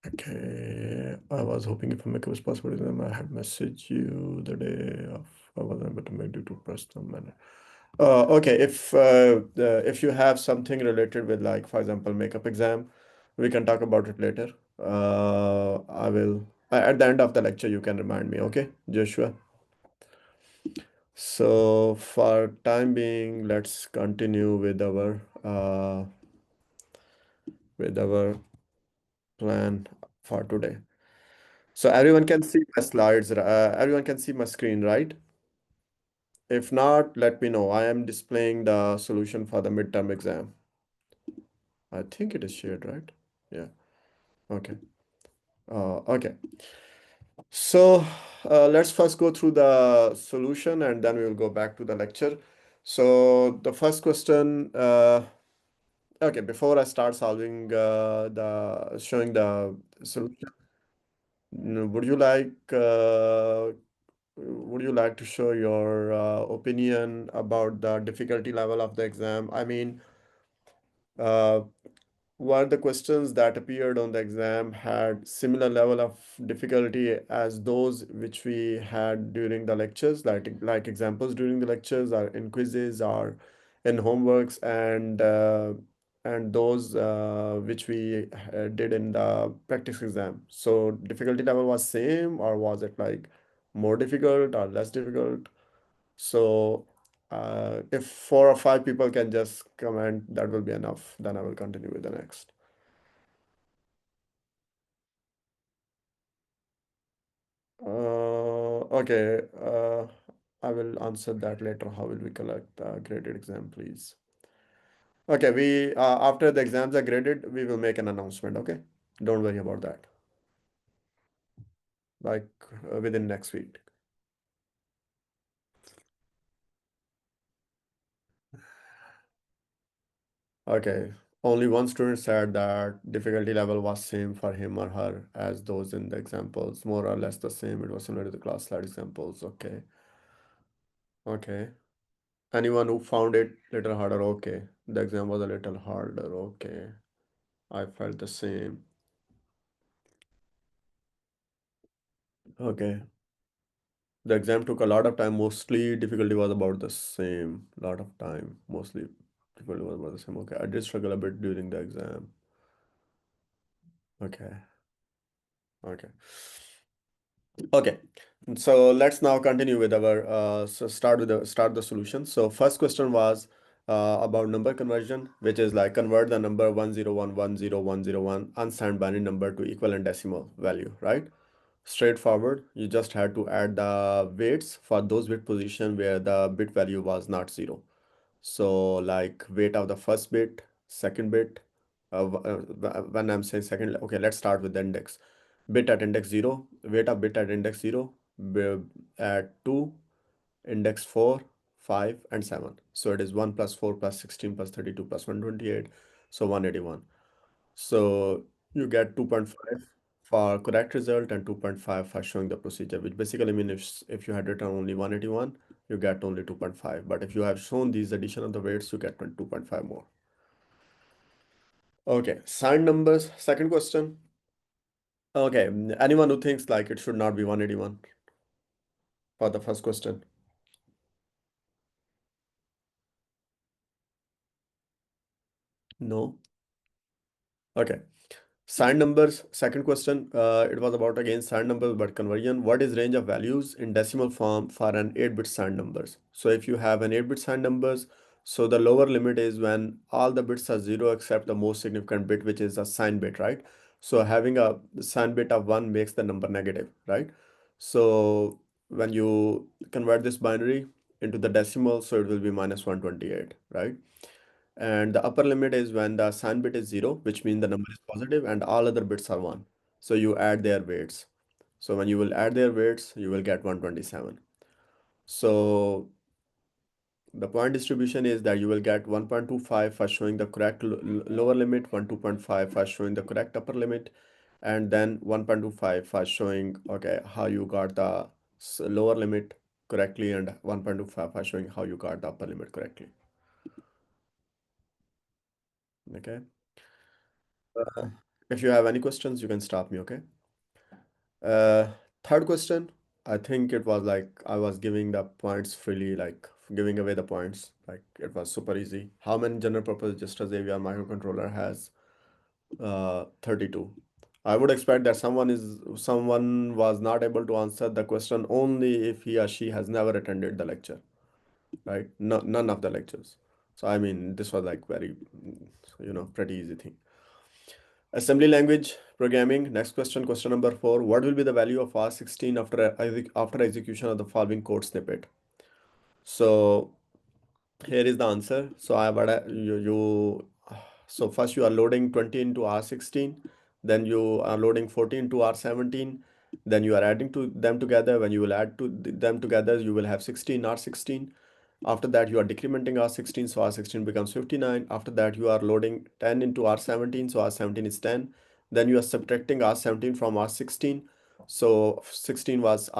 Okay, I was hoping if a make was possible, then I had messaged you the day of I wasn't able to make due to personal matter. Okay, if you have something related with like, for example, makeup exam, we can talk about it later. I will at the end of the lecture you can remind me, okay, Joshua? So for time being, let's continue with our plan for today. So everyone can see my slides, everyone can see my screen, right? If not, let me know. I am displaying the solution for the midterm exam. I think it is shared, right? Yeah. Okay. Okay. So let's first go through the solution and then we will go back to the lecture. So the first question, okay, before I start solving the showing the solution, would you like to show your opinion about the difficulty level of the exam? I mean, uh, were the questions that appeared on the exam had similar level of difficulty as those which we had during the lectures, like examples during the lectures, or in quizzes, or in homeworks, and those which we did in the practice exam. So difficulty level was same, or was it like more difficult or less difficult? So if 4 or 5 people can just comment, that will be enough. Then I will continue with the next. Okay. I will answer that later. How will we collect the graded exam, please? Okay, we after the exams are graded, we will make an announcement. Okay, don't worry about that. Like within next week. Okay. Only one student said that difficulty level was same for him or her as those in the examples, more or less the same. It was similar to the class slide examples. Okay. Okay. Anyone who found it little harder, okay. The exam was a little harder, okay. I felt the same. Okay. The exam took a lot of time. Mostly difficulty was about the same. Lot of time. Mostly difficulty was about the same. Okay. I did struggle a bit during the exam. Okay. Okay. Okay. So let's now continue with our so start the solution. So first question was about number conversion, which is like convert the number 101101101 unsigned binary number to equivalent decimal value, right? Straightforward. You just had to add the weights for those bit position where the bit value was not zero. So like weight of the first bit, second bit. When I'm saying second, okay, let's start with the index. Bit at index 0, weight of bit at index 0, at 2, index 4, 5, and 7. So it is 1 plus 4 plus 16 plus 32 plus 128, so 181. So you get 2.5 for correct result and 2.5 for showing the procedure, which basically means if you had written only 181, you get only 2.5. But if you have shown these addition of the weights, you get 2.5 more. Okay, signed numbers, second question. Okay, anyone who thinks like it should not be 181 for the first question? No? Okay. Signed numbers, second question. It was about again signed numbers, but conversion. What is range of values in decimal form for an 8-bit signed numbers? So if you have an 8-bit signed numbers, so the lower limit is when all the bits are zero except the most significant bit, which is a signed bit, right? So having a signed bit of 1 makes the number negative, right? So when you convert this binary into the decimal, so it will be minus 128, right? And the upper limit is when the sign bit is 0, which means the number is positive and all other bits are 1. So you add their weights. So when you will add their weights, you will get 127. So the point distribution is that you will get 1.25 for showing the correct lower limit, 2.5 for showing the correct upper limit, and then 1.25 for showing, okay, how you got the lower limit correctly, and 1.25 for showing how you got the upper limit correctly. Okay. If you have any questions, you can stop me, okay? Uh, Third question, I think it was like I was giving the points freely, like giving away the points. Like it was super easy. How many general purpose registers AVR microcontroller has? 32. I would expect that someone was not able to answer the question only if he or she has never attended the lecture, right? No, none of the lectures. So I mean, this was like very, pretty easy thing. Assembly language programming. Next question, question number 4. What will be the value of R16 after execution of the following code snippet? So here is the answer. So so first you are loading 20 into R16, then you are loading 14 into R17, then you are adding to them together. When you will add them together, you will have 16 R16. After that, you are decrementing R16, so R16 becomes 59. After that, you are loading 10 into R17, so R17 is 10. Then you are subtracting R17 from R16. So R16 was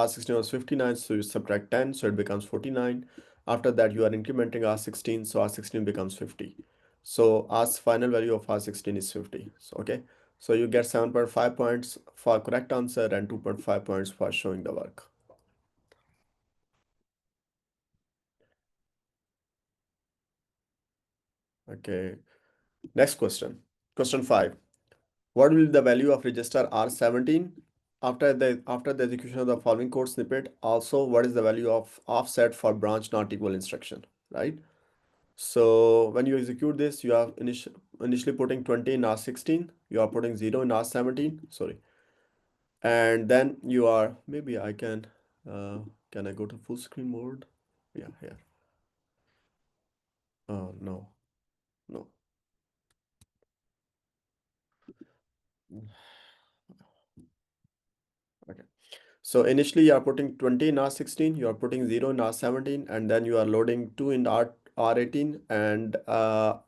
59, so you subtract 10, so it becomes 49. After that, you are incrementing R16, so R16 becomes 50. So R's final value of R16 is 50. So okay. So you get 7.5 points for correct answer and 2.5 points for showing the work. Okay. Next question. Question 5. What will be the value of register R17 after the execution of the following code snippet? Also, what is the value of offset for branch not equal instruction, right? So when you execute this, you are initially putting 20 in R16, you are putting 0 in R17, sorry. And then you are, maybe can I go to full screen mode? Yeah, here. Oh, no, no. Okay. So initially you are putting 20 in R16, you are putting 0 in R17, and then you are loading 2 in R18, and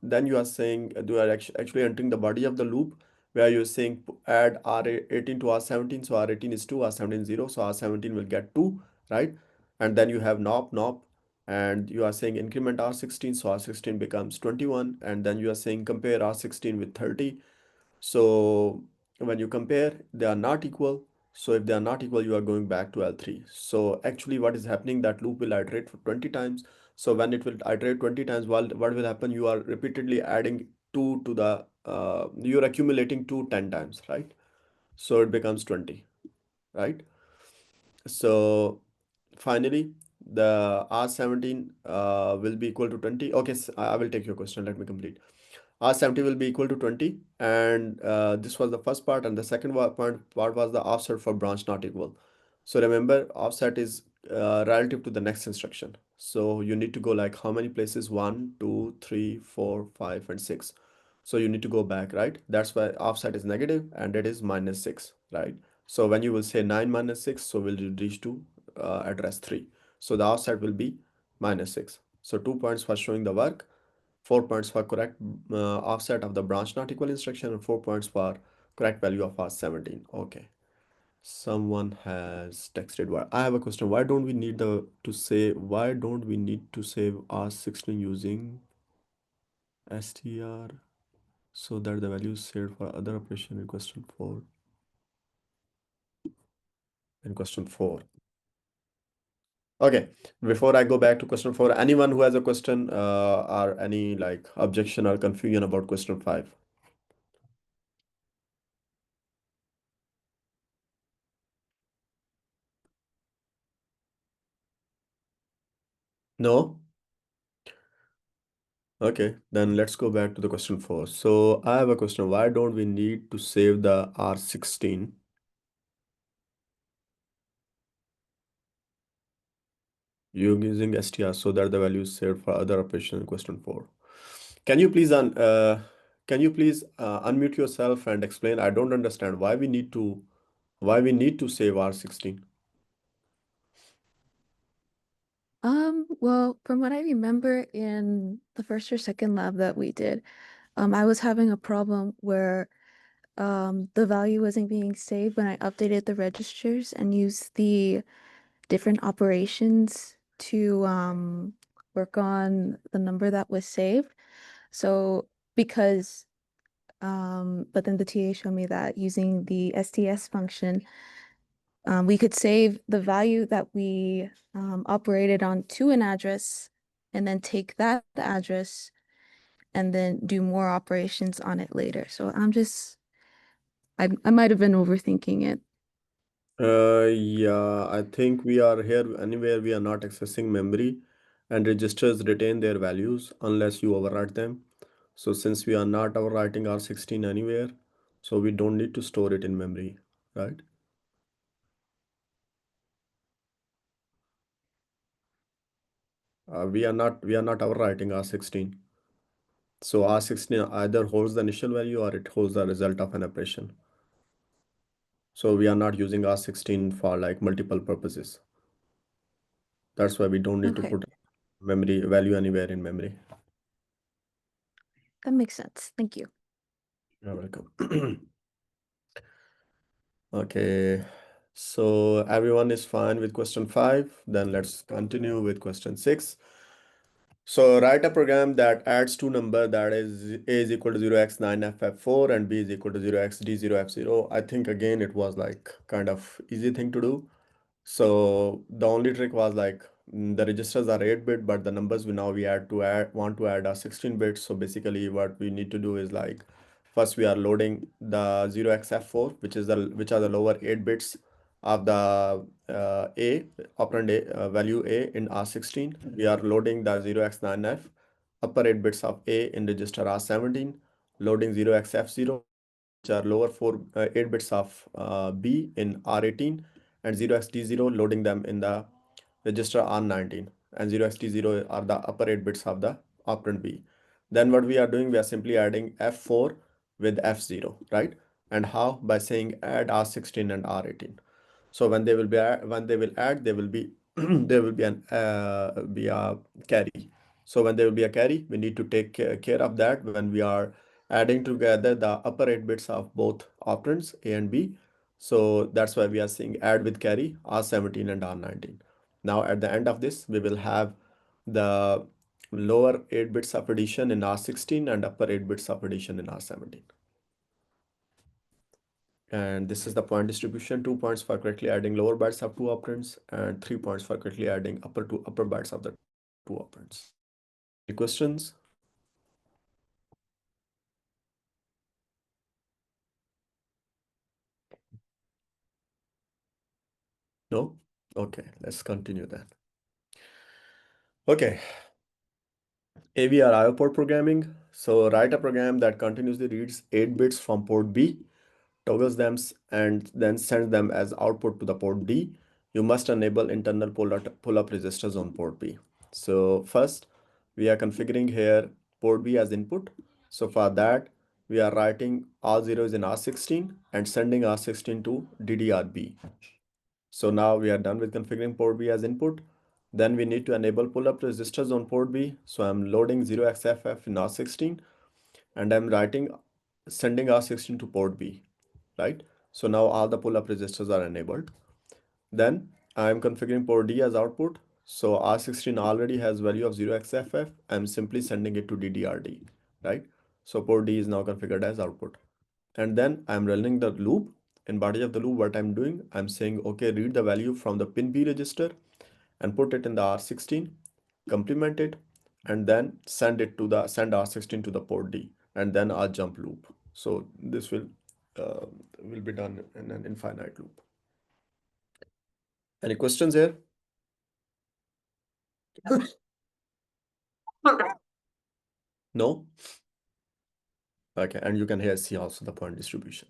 then you are saying you are actually entering the body of the loop where you're saying add R18 to R17, so R18 is 2, R17 is 0, so R17 will get 2, right? And then you have NOP, and you are saying increment R16, so R16 becomes 21, and then you are saying compare R16 with 30. So when you compare, they are not equal. So if they are not equal, you are going back to L3. So actually what is happening, that loop will iterate for 20 times. So when it will iterate 20 times, what will happen? You are repeatedly adding 2 to the, you're accumulating 2 10 times, right? So it becomes 20, right? So finally, the R17 will be equal to 20. Okay, so I will take your question. Let me complete. R70 will be equal to 20, and this was the first part, and the second part was the offset for branch not equal. So remember, offset is relative to the next instruction. So you need to go like how many places? 1, 2, 3, 4, 5, and 6. So you need to go back, right? That's why offset is negative and it is -6, right? So when you will say 9 minus 6, so we'll reach to address 3. So the offset will be -6. So 2 points for showing the work, 4 points for correct offset of the branch not equal instruction, and 4 points for correct value of R17. Okay. Someone has texted. Why? I have a question. Why don't we need to save R16 using str so that the value is saved for other operation in question 4? In question 4. Okay, before I go back to question 4, anyone who has a question or any like objection or confusion about question 5? No? Okay, then let's go back to the question 4. So I have a question. Why don't we need to save the R16 using str so that the value is saved for other operation in question 4? Can you please unmute yourself and explain? I don't understand why we need to save R16. Well, from what I remember in the first or second lab that we did, I was having a problem where the value wasn't being saved when I updated the registers and used the different operations to work on the number that was saved. So because But then the TA showed me that using the STS function, we could save the value that we operated on to an address and then take that address and then do more operations on it later. So I might have been overthinking it. Yeah, I think we are here anywhere we are not accessing memory, and registers retain their values unless you overwrite them. So since we are not overwriting R16 anywhere, so we don't need to store it in memory, right? We are not overwriting R16. So R16 either holds the initial value or it holds the result of an operation. So we are not using R16 for like multiple purposes. That's why we don't need to Okay, put memory value anywhere in memory. that makes sense. Thank you. You're welcome. Okay, so everyone is fine with question 5. Then let's continue with question 6. So write a program that adds two numbers, that is A is equal to 0x9ff4 and B is equal to 0xd0f0. I think again it was like kind of easy thing to do. So the only trick was like the registers are 8-bit, but the numbers we want to add are 16 bits. So basically what we need to do is like first we are loading the 0xf4, which are the lower 8 bits of the A operand A value A in R16. We are loading the 0x9f upper 8 bits of A in register R17, loading 0xf0, which are lower 8 bits of B in R18, and 0xd0 loading them in the register R19, and 0xd0 are the upper 8 bits of the operand B. Then what we are doing, we are simply adding F4 with F0, right? And how? By saying add R16 and R18. So when they will add, they will be there will be a carry. So when there will be a carry, we need to take care of that when we are adding together the upper 8 bits of both operands A and B. So that's why we are saying add with carry R17 and R19. Now at the end of this, we will have the lower 8 bits of addition in R16 and upper 8 bits of addition in R17. And this is the point distribution: 2 points for correctly adding lower bytes of two operands, and 3 points for correctly adding upper bytes of the two operands. Any questions? No? Okay, let's continue then. Okay, AVR IO port programming. So write a program that continuously reads 8 bits from port B, toggles them and then sends them as output to the port D. You must enable internal pull-up registers on port B. So first, we are configuring here port B as input. So for that, we are writing R0s in R16 and sending R16 to DDRB. So now we are done with configuring port B as input. Then we need to enable pull-up registers on port B. So I'm loading 0xFF in R16 and I'm sending R16 to port B, right? So now all the pull-up registers are enabled. Then I'm configuring port D as output. So R16 already has value of 0xFF. I'm simply sending it to DDRD, right? So port D is now configured as output. And then I'm running the loop. In body of the loop, what I'm doing, I'm saying, okay, read the value from the pin B register and put it in the R16, complement it, and then send R16 to the port D, and then I'll jump loop. So this will be done in an infinite loop. Any questions here? No? Okay, and you can here see also the point distribution.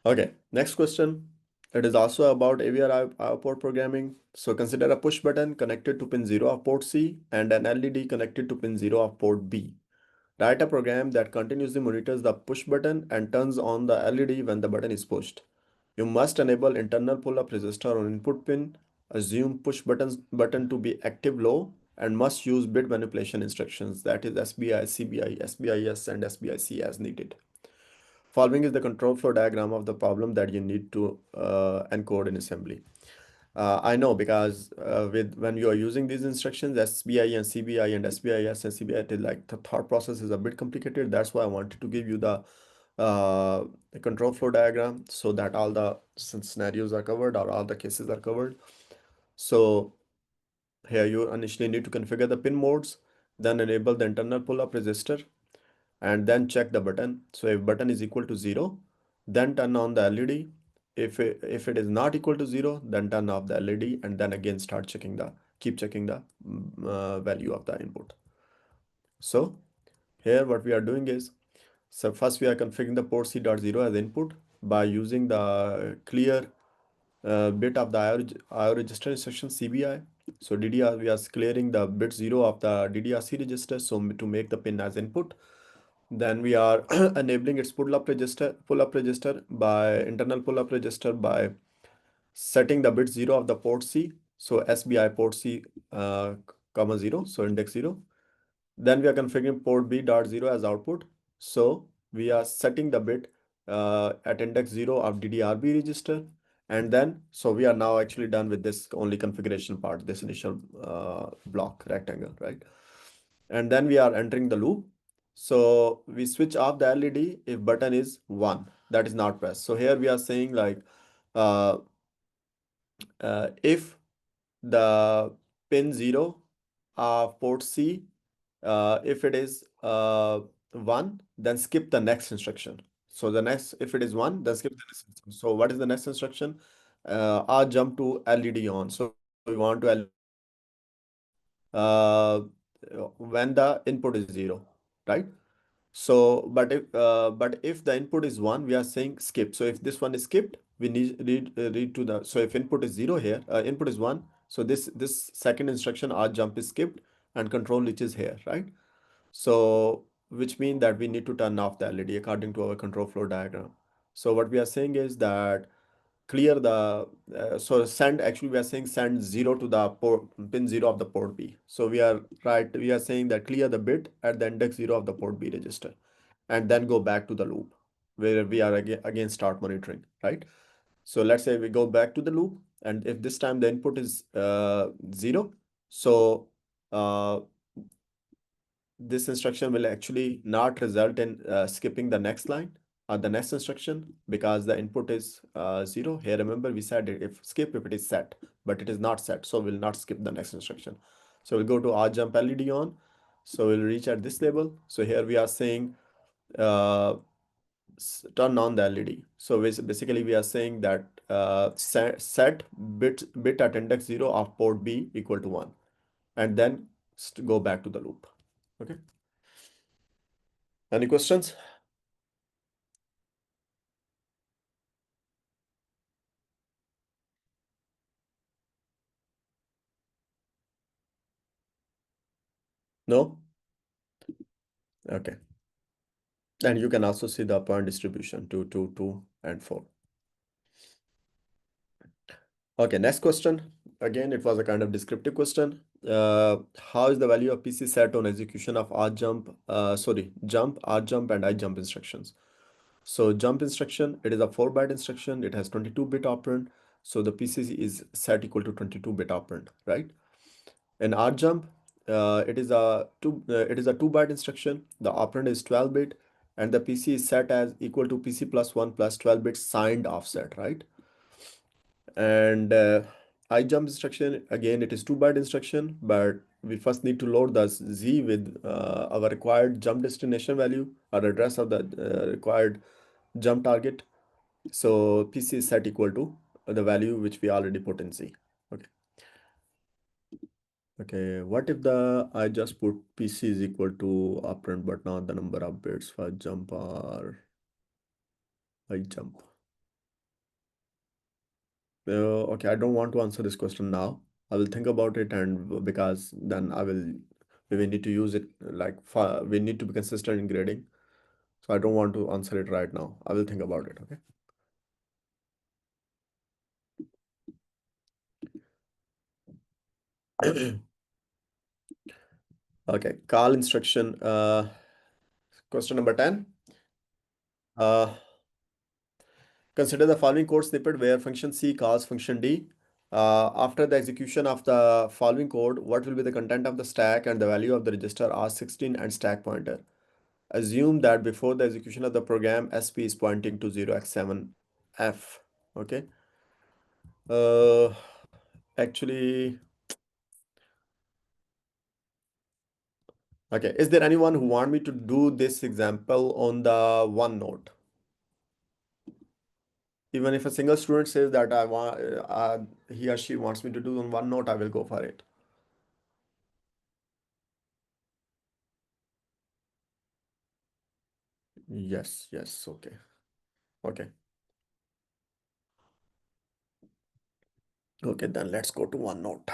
Okay, next question. It is also about AVR output programming. So consider a push button connected to pin 0 of port C and an LED connected to pin 0 of port B. Write a program that continuously monitors the push button and turns on the LED when the button is pushed. You must enable internal pull-up resistor on input pin, assume button to be active low, and must use bit manipulation instructions, that is SBI, CBI, SBIS, and SBIC as needed. Following is the control flow diagram of the problem that you need to encode in assembly. I know because with when you are using these instructions, SBI and CBI and SBIS and CBI, it is like the thought process is a bit complicated. That's why I wanted to give you the control flow diagram so that all the scenarios are covered or all the cases are covered. So here you initially need to configure the pin modes, then enable the internal pull-up resistor, and then check the button. So if button is equal to 0, then turn on the LED. If it is not equal to 0, then turn off the LED and then again start checking keep checking the value of the input. So here what we are doing is, so first we are configuring the port C.0 as input by using the clear bit of the IO register instruction CBI. So DDR, we are clearing the bit 0 of the DDRC register so to make the pin as input. Then we are enabling its pull-up register by internal pull-up register by setting the bit 0 of the port C. So SBI port C, comma 0, so index 0. Then we are configuring port B dot 0 as output. So we are setting the bit at index 0 of DDRB register. And then, so we are now actually done with this only configuration part, this initial block rectangle, right? And then we are entering the loop. So we switch off the LED if button is 1, that is not pressed. So here we are saying like uh, if the pin 0 of port C, if it is 1, then skip the next instruction. So the next, if it is 1, then skip the next instruction. So what is the next instruction? R jump to LED on. So we want to LED uh, when the input is 0, right? So, but if the input is 1, we are saying skip. So if this one is skipped, we need read to the, so if input is 0 here, input is 1, so this second instruction R jump is skipped and control reaches here, right? So which means that we need to turn off the LED according to our control flow diagram. So what we are saying is that clear the so send, actually we are saying send 0 to the port pin 0 of the port B. So we are saying that clear the bit at the index 0 of the port B register and then go back to the loop where we are again start monitoring, right? So let's say we go back to the loop, and if this time the input is 0, so uh, this instruction will actually not result in skipping the next line or the next instruction because the input is 0. Here, remember we said if skip if it is set, but it is not set, so we'll not skip the next instruction. So we'll go to R jump LED on. So we'll reach at this label. So here we are saying uh, turn on the LED. So basically we are saying that set bit at index 0 of port B equal to 1, and then go back to the loop. Okay. Any questions? No? Okay. And you can also see the point distribution 2, 2, 2, and 4. Okay, next question. Again, it was a kind of descriptive question. How is the value of PC set on execution of jump, R jump, and I jump instructions? So jump instruction, it is a 4-byte instruction. It has 22-bit operand. So the PC is set equal to 22-bit operand, right? In R jump, it is a 2-byte instruction. The operand is 12-bit, and the PC is set as equal to PC plus 1 plus 12-bit signed offset, right? And I jump instruction, again, it is 2-byte instruction, but we first need to load the Z with our required jump destination value or address of the required jump target. So PC is set equal to the value which we already put in Z. Okay. Okay, what if I just put PC is equal to operand but not the number of bits for jump or I jump? Okay, I don't want to answer this question now. I will think about it, and because then we need to use it like we need to be consistent in grading. So I don't want to answer it right now. I will think about it, okay? Okay, call instruction. Question number 10. Uh, Consider the following code snippet where function C calls function D After the execution of the following code, what will be the content of the stack and the value of the register R16 and stack pointer? Assume that before the execution of the program, SP is pointing to 0x7F. Okay. Actually, okay. Is there anyone who want me to do this example on the OneNote? Even if a single student says that I want, he or she wants me to do on OneNote, I will go for it. Yes, yes, okay. Okay. Okay, then let's go to OneNote.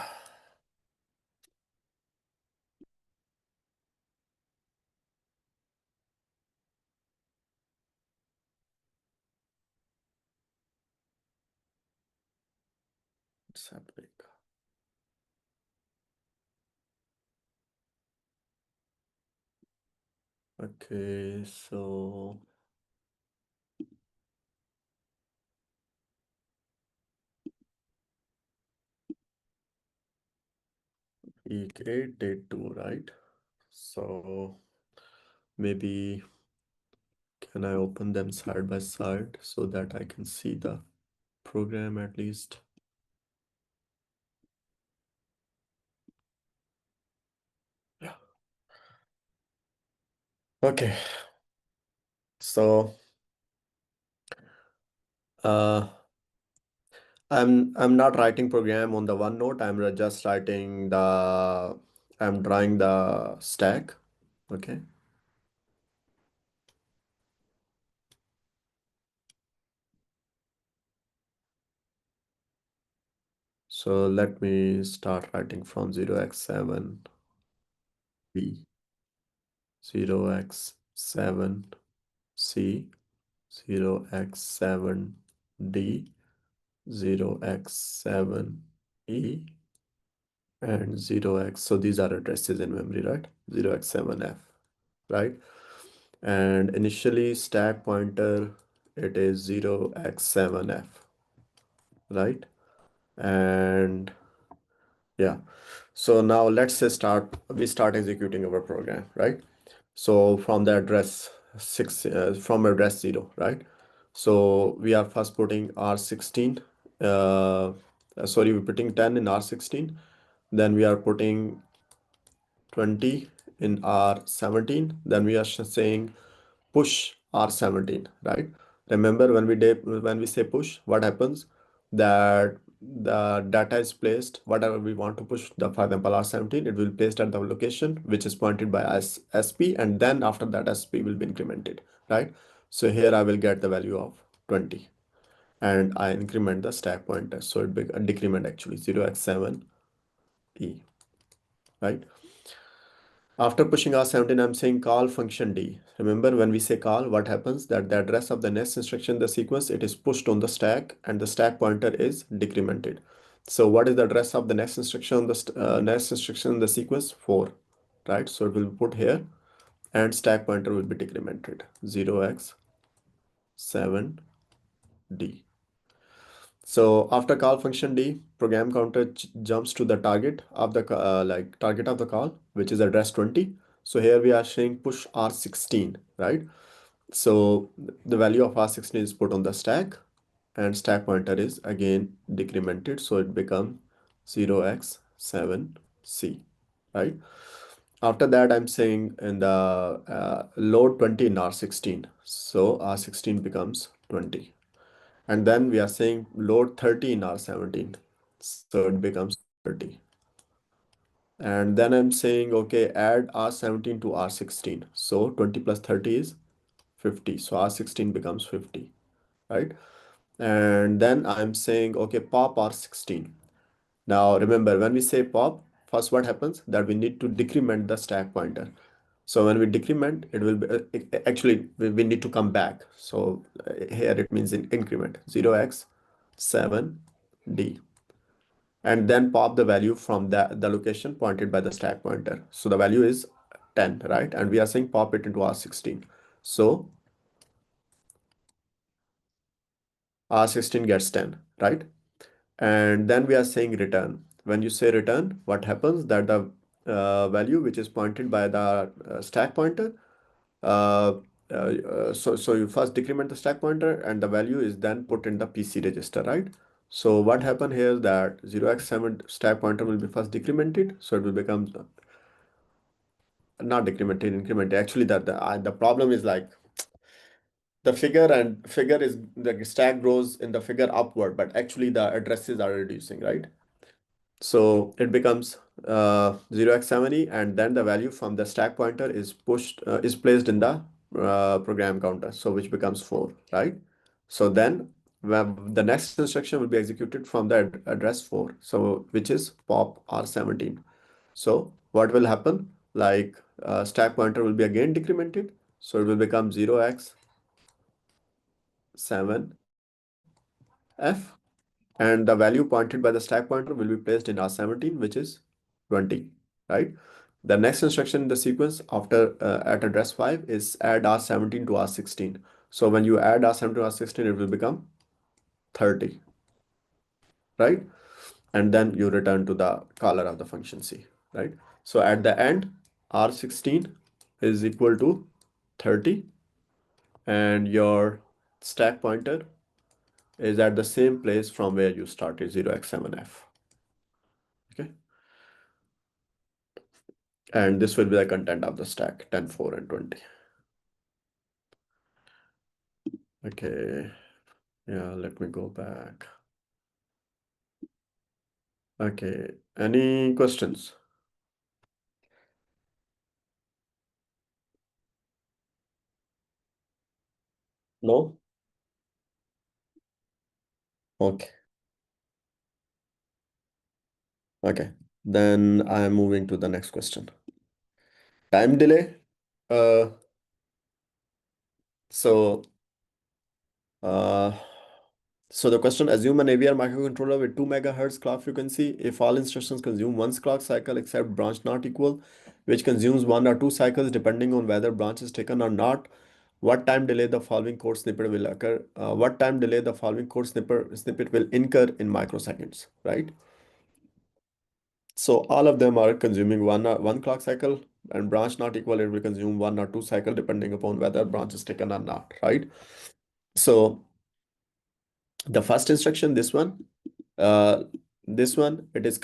It's happening. Okay, so week 8, day 2, right? So maybe can I open them side by side so that I can see the program at least? Yeah. Okay. So uh I'm not writing program on the OneNote. Just writing the I'm drawing the stack. Okay. So let me start writing from 0x7 B, 0x7 C, 0x7 D, 0x7 E, and 0x. So these are addresses in memory, right? 0x7F, right? And initially stack pointer, it is 0x7F, right? And yeah, so now let's say we start executing our program, right? So from the address 6, from address 0, right? So we are first putting R16, sorry, we're putting 10 in R16, then we are putting 20 in R17, then we are saying push R17, right? Remember when we say push, what happens? That the data is placed, whatever we want to push, for example R17, it will be placed at the location which is pointed by SP, and then after that SP will be incremented, right? So here I will get the value of 20 and I increment the stack pointer. So it be a decrement actually 0x7E, right? After pushing R17, I'm saying call function D. Remember when we say call, what happens? That the address of the next instruction in the sequence, it is pushed on the stack and the stack pointer is decremented. So what is the address of the next instruction on the next instruction in the sequence? 4, right? So it will be put here and stack pointer will be decremented 0x7D. So after call function D, program counter jumps to the target of the target of the call, which is address 20. So here we are saying push R16, right? So the value of R16 is put on the stack and stack pointer is again decremented. So it becomes 0x7C, right? After that, I'm saying in the load 20 in R16. So R16 becomes 20. And then we are saying load 30 in R17. So it becomes 30. And then I'm saying, okay, add R17 to R16. So 20 plus 30 is 50. So R16 becomes 50, right? And then I'm saying, okay, pop R16. Now remember, when we say pop, first what happens? That we need to decrement the stack pointer. So when we decrement, it will be actually we need to come back. So here it means in increment 0x7D, and then pop the value from the location pointed by the stack pointer. So the value is 10, right? And we are saying pop it into R16. So R16 gets 10, right? And then we are saying return. When you say return, what happens that the value which is pointed by the stack pointer, uh, so you first decrement the stack pointer and the value is then put in the PC register, right? So what happened here that 0x7 stack pointer will be first decremented, so it will become not decremented, incremented. Actually, that the problem is like the figure is the stack grows in the figure upward, but actually the addresses are reducing, right? So it becomes 0x70, and then the value from the stack pointer is placed in the program counter, so which becomes 4, right? So then the next instruction will be executed from the address 4, so which is pop R17. So what will happen? Like stack pointer will be again decremented, so it will become 0x7F, and the value pointed by the stack pointer will be placed in R17, which is 20, right? The next instruction in the sequence after at address 5 is add R17 to R16. So when you add R17 to R16, it will become 30, right? And then you return to the caller of the function C, right? So at the end, R16 is equal to 30, and your stack pointer is at the same place from where you started, 0x7F. Okay. And this will be the content of the stack 10, 4, and 20. Okay. Yeah, let me go back. Okay. Any questions? No? Okay. Okay. Then I am moving to the next question. Time delay. Uh, so uh, so the question, assume an AVR microcontroller with 2 megahertz clock frequency. If all instructions consume one clock cycle except branch not equal, which consumes 1 or 2 cycles depending on whether branch is taken or not, what time delay the following code snippet will occur? What time delay the following code snippet will incur in microseconds, right? So all of them are consuming one clock cycle, and branch not equal, it will consume 1 or 2 cycle depending upon whether branch is taken or not, right? So the first instruction, uh, this one, it is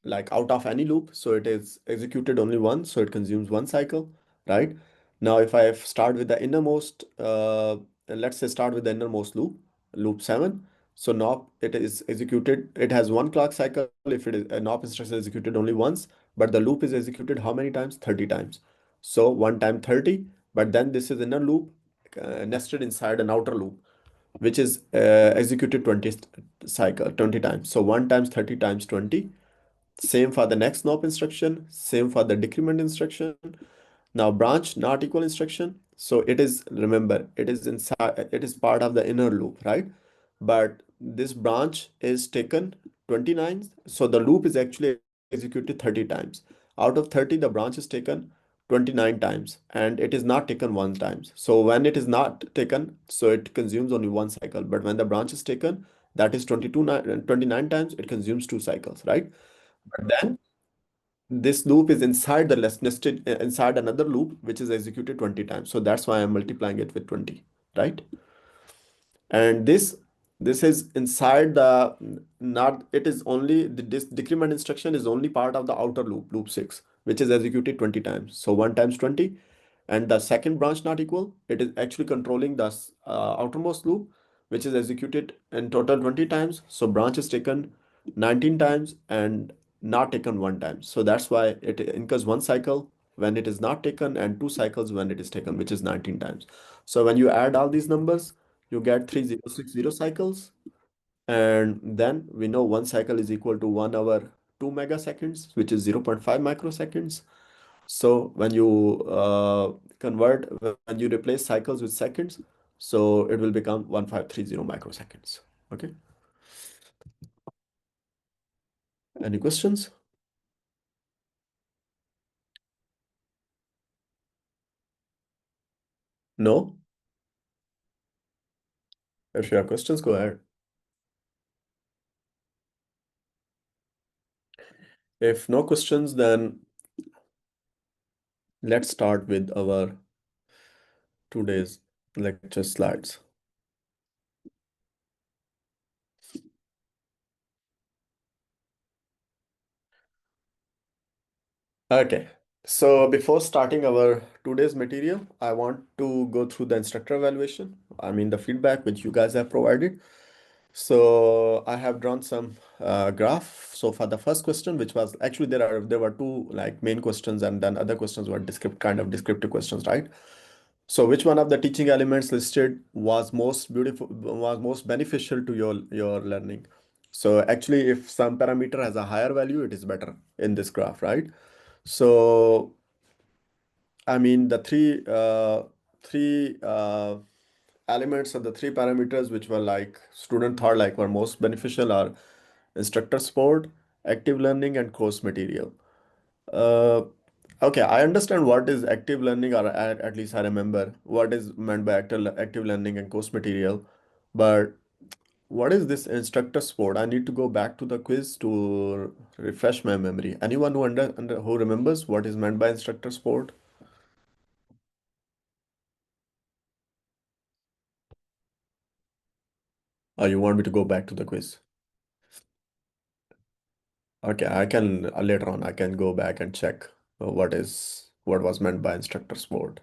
like out of any loop, so it is executed only once, so it consumes 1 cycle, right? Now, if I start with the innermost, let's say start with the innermost loop 7. So NOP, it is executed, it has 1 clock cycle if it is a NOP instruction is executed only once, but the loop is executed how many times? 30 times. So 1 time 30, but then this is inner loop nested inside an outer loop, which is executed 20 times. So 1 times 30 times 20. Same for the next NOP instruction, same for the decrement instruction. Now branch not equal instruction. So it is, remember, it is inside, it is part of the inner loop, right? But this branch is taken 29. So the loop is actually executed 30 times. Out of 30, the branch is taken 29 times and it is not taken one times. So when it is not taken, so it consumes only 1 cycle. But when the branch is taken, that is 29 times, it consumes 2 cycles, right? But then this loop is inside the nested inside another loop which is executed 20 times. So that's why I'm multiplying it with 20, right? And this is inside the, not, it is only this decrement instruction is only part of the outer loop 6, which is executed 20 times. So 1 times 20, and the second branch not equal, it is actually controlling the outermost loop, which is executed in total 20 times. So branch is taken 19 times and not taken one time. So that's why it incurs 1 cycle when it is not taken and 2 cycles when it is taken, which is 19 times. So when you add all these numbers, you get 3060 cycles. And then we know 1 cycle is equal to 1 hour 2 megaseconds, which is 0.5 microseconds. So when you when you replace cycles with seconds, so it will become 1530 microseconds. Okay. Any questions? No? If you have questions, go ahead. If no questions, then let's start with our today's lecture slides. Okay, so before starting our today's material, I want to go through the instructor evaluation. I mean, the feedback which you guys have provided. So I have drawn some graph. So for the first question, which was actually there were two like main questions, and then other questions were descriptive questions, right? So which one of the teaching elements listed was most beneficial to your learning? So actually, if some parameter has a higher value, it is better in this graph, right? So I mean the three elements of the three parameters which were like student thought like were most beneficial are instructor support, active learning, and course material. Uh, okay, I understand what is active learning, or at least I remember what is meant by active learning and course material. But what is this instructor support? I need to go back to the quiz to refresh my memory. Anyone who remembers what is meant by instructor support? Or you want me to go back to the quiz? Okay, I can later on I can go back and check what was meant by instructor support,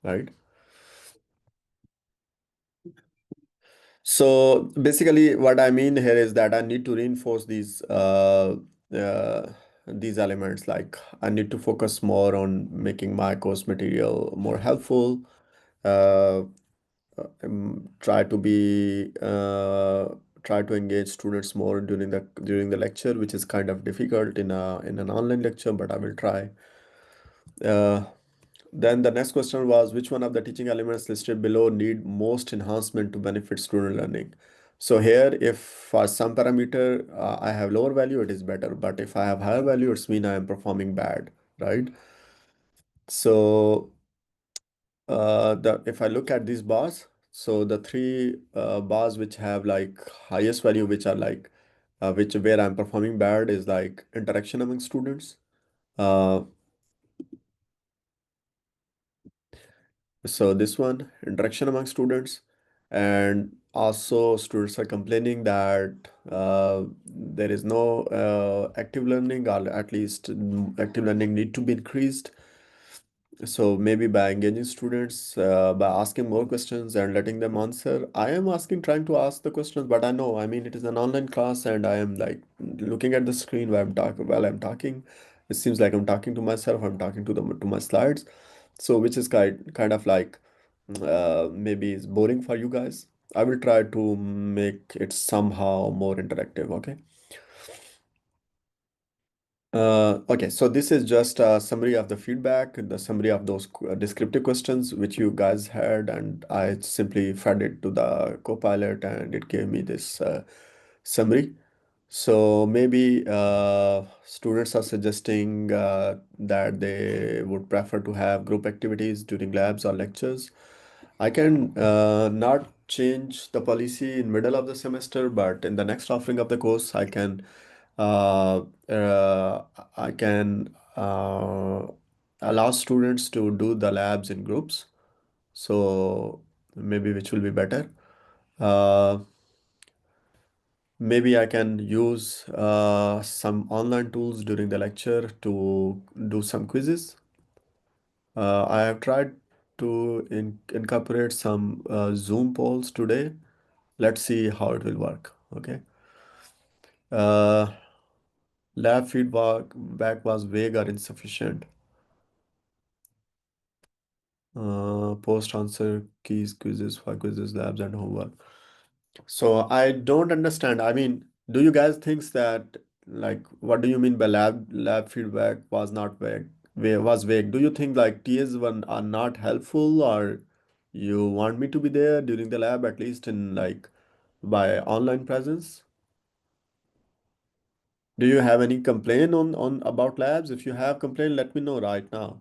right? So basically, what I mean here is that I need to reinforce these elements. Like I need to focus more on making my course material more helpful. Uh, Try to be try to engage students more during the lecture, which is kind of difficult in an online lecture, but I will try. Uh, then the next question was which one of the teaching elements listed below need most enhancement to benefit student learning? So here, if for some parameter I have lower value, it is better. But if I have higher value, it's mean I am performing bad, right? So the if I look at these bars, so the three bars which have like highest value, which are like which where I'm performing bad is like interaction among students. Uh, So this one, interaction among students, and also students are complaining that there is no active learning, or at least active learning need to be increased. So maybe by engaging students, by asking more questions and letting them answer. I am trying to ask the questions, but I know, I mean, it is an online class, and I am like looking at the screen while I'm talking. It seems like I'm talking to myself. I'm talking to my slides. So which is kind of like maybe it's boring for you guys. I will try to make it somehow more interactive. Okay. Okay, so this is just a summary of the feedback, the summary of those descriptive questions which you guys had, and I simply fed it to the Copilot and it gave me this summary. So maybe students are suggesting that they would prefer to have group activities during labs or lectures. I can not change the policy in middle of the semester, but in the next offering of the course, uh, uh, I can allow students to do the labs in groups. So maybe which will be better. Uh, Maybe I can use some online tools during the lecture to do some quizzes. I have tried to incorporate some Zoom polls today. Let's see how it will work. Okay. Uh, Lab feedback back was vague or insufficient. Post answer keys, quizzes for quizzes, labs, and homework. So I don't understand. I mean, do you guys think that like what do you mean by lab feedback was not vague? Was vague. Do you think like TS1 are not helpful, or you want me to be there during the lab at least in like by online presence? Do you have any complaint on about labs? If you have complaint, let me know right now.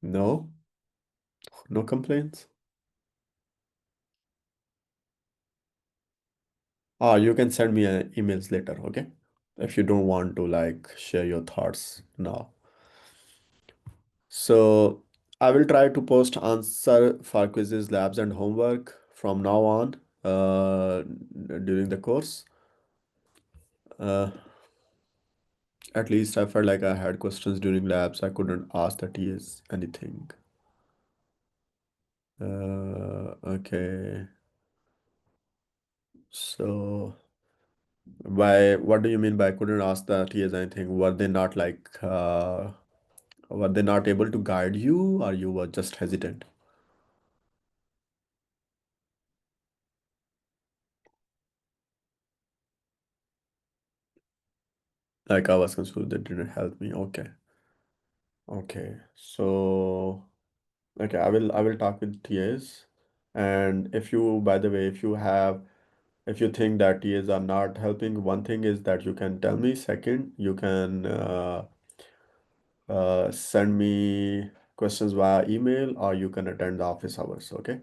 No? No complaints? You can send me emails later, okay? If you don't want to like share your thoughts now. So I will try to post answer for quizzes, labs, and homework from now on during the course. Uh, at least I felt like I had questions during labs. I couldn't ask the TAs anything. Okay. So by what do you mean by couldn't ask the TAs anything? Were they not able to guide you, or you were just hesitant? Like I was confused, they didn't help me. Okay. Okay. So okay, I will talk with TAs. And if you, by the way, if you think that TAs are not helping, one thing is that you can tell me. Second, you can send me questions via email, or you can attend the office hours, okay?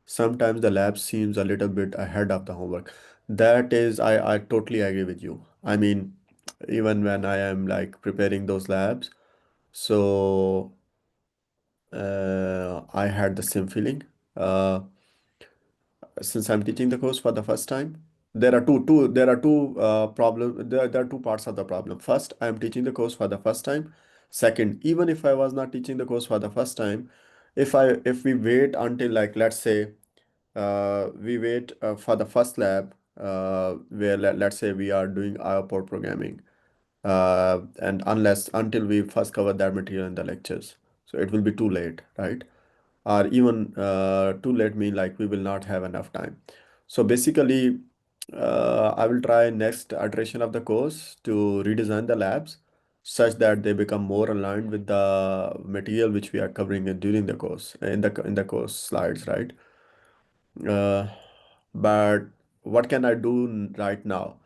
Sometimes the lab seems a little bit ahead of the homework. That is, I totally agree with you. I mean, even when I am like preparing those labs, so I had the same feeling. Uh, since I'm teaching the course for the first time, there are there are two parts of the problem. First, I'm teaching the course for the first time. Second, even if I was not teaching the course for the first time, if we wait until like let's say we wait for the first lab where let's say we are doing output programming and unless until we first cover that material in the lectures, so it will be too late, right? Or even too late mean like we will not have enough time. So basically, I will try next iteration of the course to redesign the labs such that they become more aligned with the material which we are covering during the course in the course slides, right? Uh, but what can I do right now?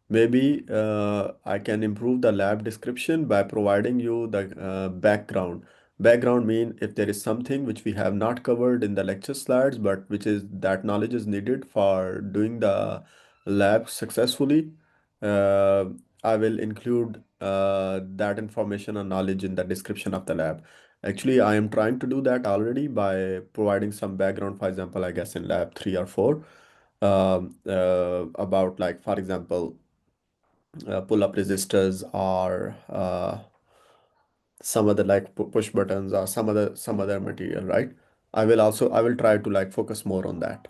Maybe I can improve the lab description by providing you the background. Background mean if there is something which we have not covered in the lecture slides, but which is that knowledge is needed for doing the lab successfully, uh, I will include that information and knowledge in the description of the lab. Actually, I am trying to do that already by providing some background, for example, I guess in lab 3 or 4, about like, for example, pull-up resistors or some other like push buttons or some other material, right? I will try to like focus more on that.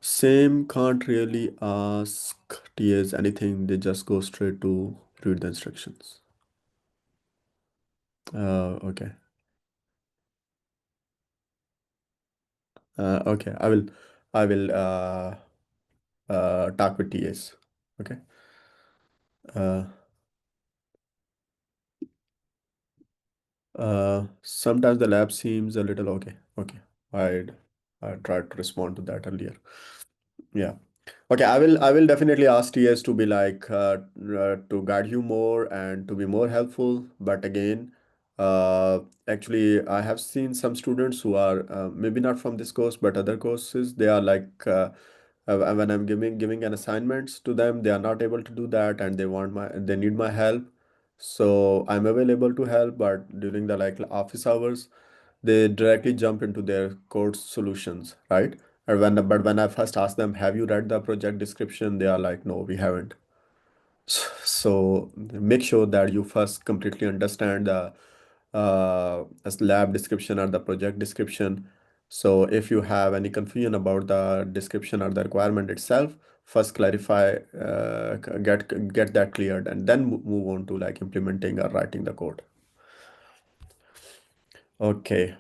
Same, can't really ask TAs anything. They just go straight to read the instructions. Okay. Okay. I will talk with TAs. Okay. Uh, Sometimes the lab seems a little okay. Okay. I'd I tried to respond to that earlier. Yeah. Okay, I will definitely ask TS to be like to guide you more and to be more helpful. But again, uh, actually, I have seen some students who are maybe not from this course but other courses. They are like when I'm giving an assignments to them, they are not able to do that, and they need my help. So I'm available to help, but during the like office hours, they directly jump into their code solutions, right? But when I first ask them, have you read the project description? They are like, no, we haven't. So make sure that you first completely understand the as lab description or the project description. So if you have any confusion about the description or the requirement itself, first clarify, get that cleared, and then move on to like implementing or writing the code. Okay.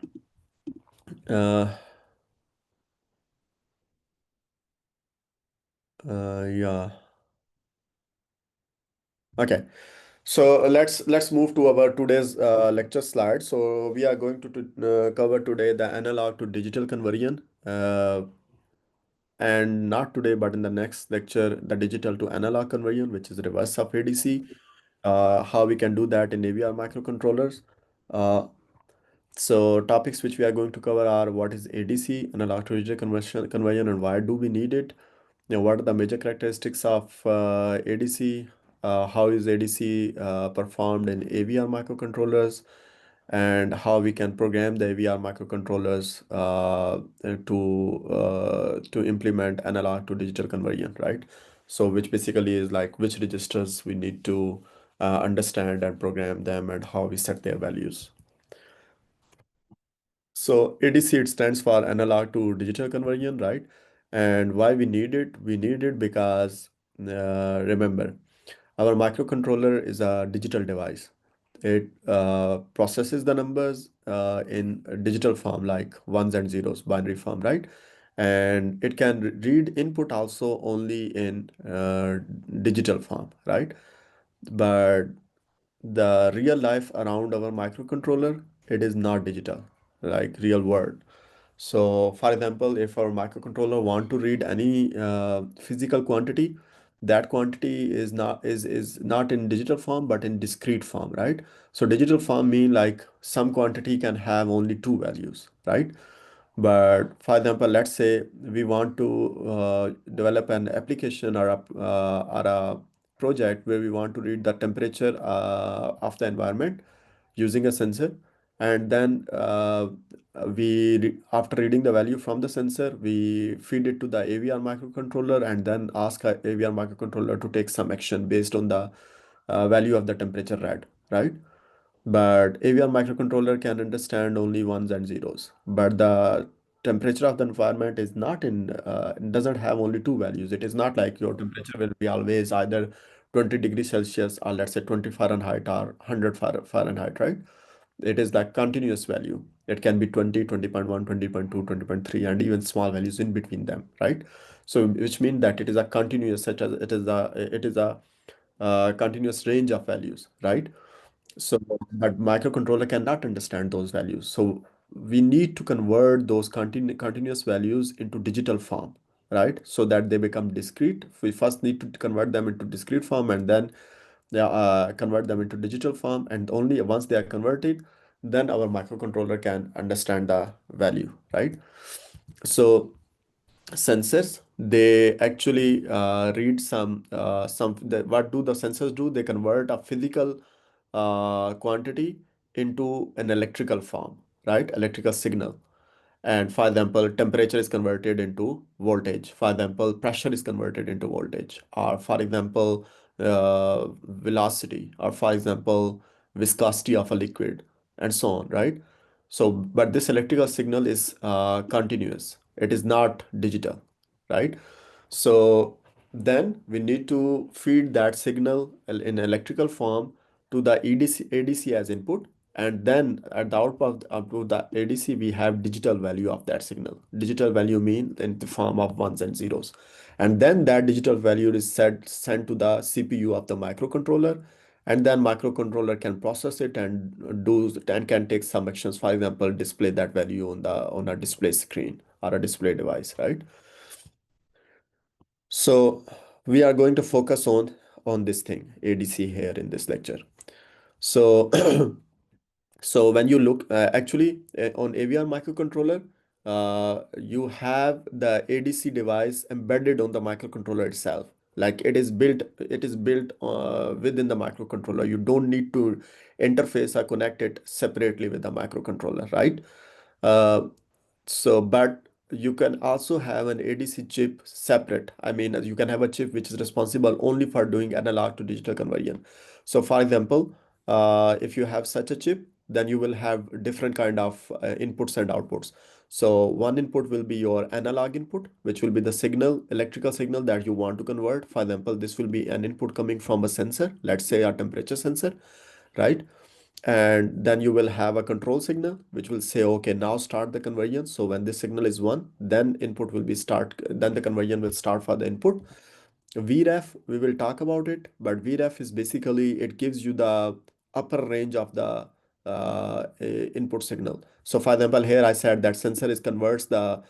Uh, yeah. Okay. So let's move to our today's lecture slide. So we are going to cover today the analog to digital conversion, and not today, but in the next lecture, the digital to analog conversion, which is reverse of ADC. How we can do that in AVR microcontrollers. Uh, So topics which we are going to cover are what is ADC, analog to digital conversion, and why do we need it? What are the major characteristics of ADC? How is ADC performed in AVR microcontrollers? And how we can program the AVR microcontrollers to implement analog to digital conversion, right? So which basically is like which registers we need to understand and program them and how we set their values. So ADC, it stands for analog to digital conversion, right? And why we need it? We need it because remember, our microcontroller is a digital device. It processes the numbers in a digital form, like ones and zeros, binary form, right? And it can read input also only in digital form, right? But the real life around our microcontroller, it is not digital, like real world. So for example, if our microcontroller want to read any physical quantity, that quantity is not in digital form but in discrete form, right? So digital form mean like some quantity can have only two values, right? But for example, let's say we want to develop an application or a project where we want to read the temperature of the environment using a sensor, and then after reading the value from the sensor, we feed it to the AVR microcontroller and then ask our AVR microcontroller to take some action based on the value of the temperature read, right? But AVR microcontroller can understand only ones and zeros. But the temperature of the environment is not doesn't have only two values. It is not like your temperature will be always either 20 degrees Celsius or let's say 20 Fahrenheit or 100 Fahrenheit, right? It is like continuous value. It can be 20, 20.1, 20.2, 20.3, and even small values in between them, right? So which means that it is a continuous, such as it is a continuous range of values, right? So, but microcontroller cannot understand those values. So we need to convert those continuous values into digital form, right? So that they become discrete. We first need to convert them into discrete form and then convert them into digital form. And only once they are converted, then our microcontroller can understand the value, right? So sensors, they actually read what do the sensors do? They convert a physical quantity into an electrical form, right? Electrical signal. And for example, temperature is converted into voltage. For example, pressure is converted into voltage. Or for example, velocity. Or for example, viscosity of a liquid, and so on, right? So, but this electrical signal is continuous. It is not digital, right? So then we need to feed that signal in electrical form to the ADC as input, and then at the output of the ADC we have digital value of that signal. Digital value mean in the form of ones and zeros, and then that digital value is sent to the CPU of the microcontroller, and then microcontroller can process it and can take some actions. For example, display that value on a display screen or a display device, right? So we are going to focus on this thing, ADC, here in this lecture. So so when you look actually on AVR microcontroller, you have the ADC device embedded on the microcontroller itself. Like it is built within the microcontroller. You don't need to interface or connect it separately with the microcontroller, right? Uh, but you can also have an ADC chip separate. I mean, you can have a chip which is responsible only for doing analog to digital conversion. So, for example, if you have such a chip, then you will have different kind of inputs and outputs. So, one input will be your analog input, which will be the signal, electrical signal that you want to convert. For example, this will be an input coming from a sensor, let's say a temperature sensor, right? And then you will have a control signal which will say, okay, now start the conversion. So when this signal is 1, then input will be start, then the conversion will start for the input. VREF, we will talk about it, but VREF is basically, it gives you the upper range of the input signal. So for example, here I said that sensor is converts a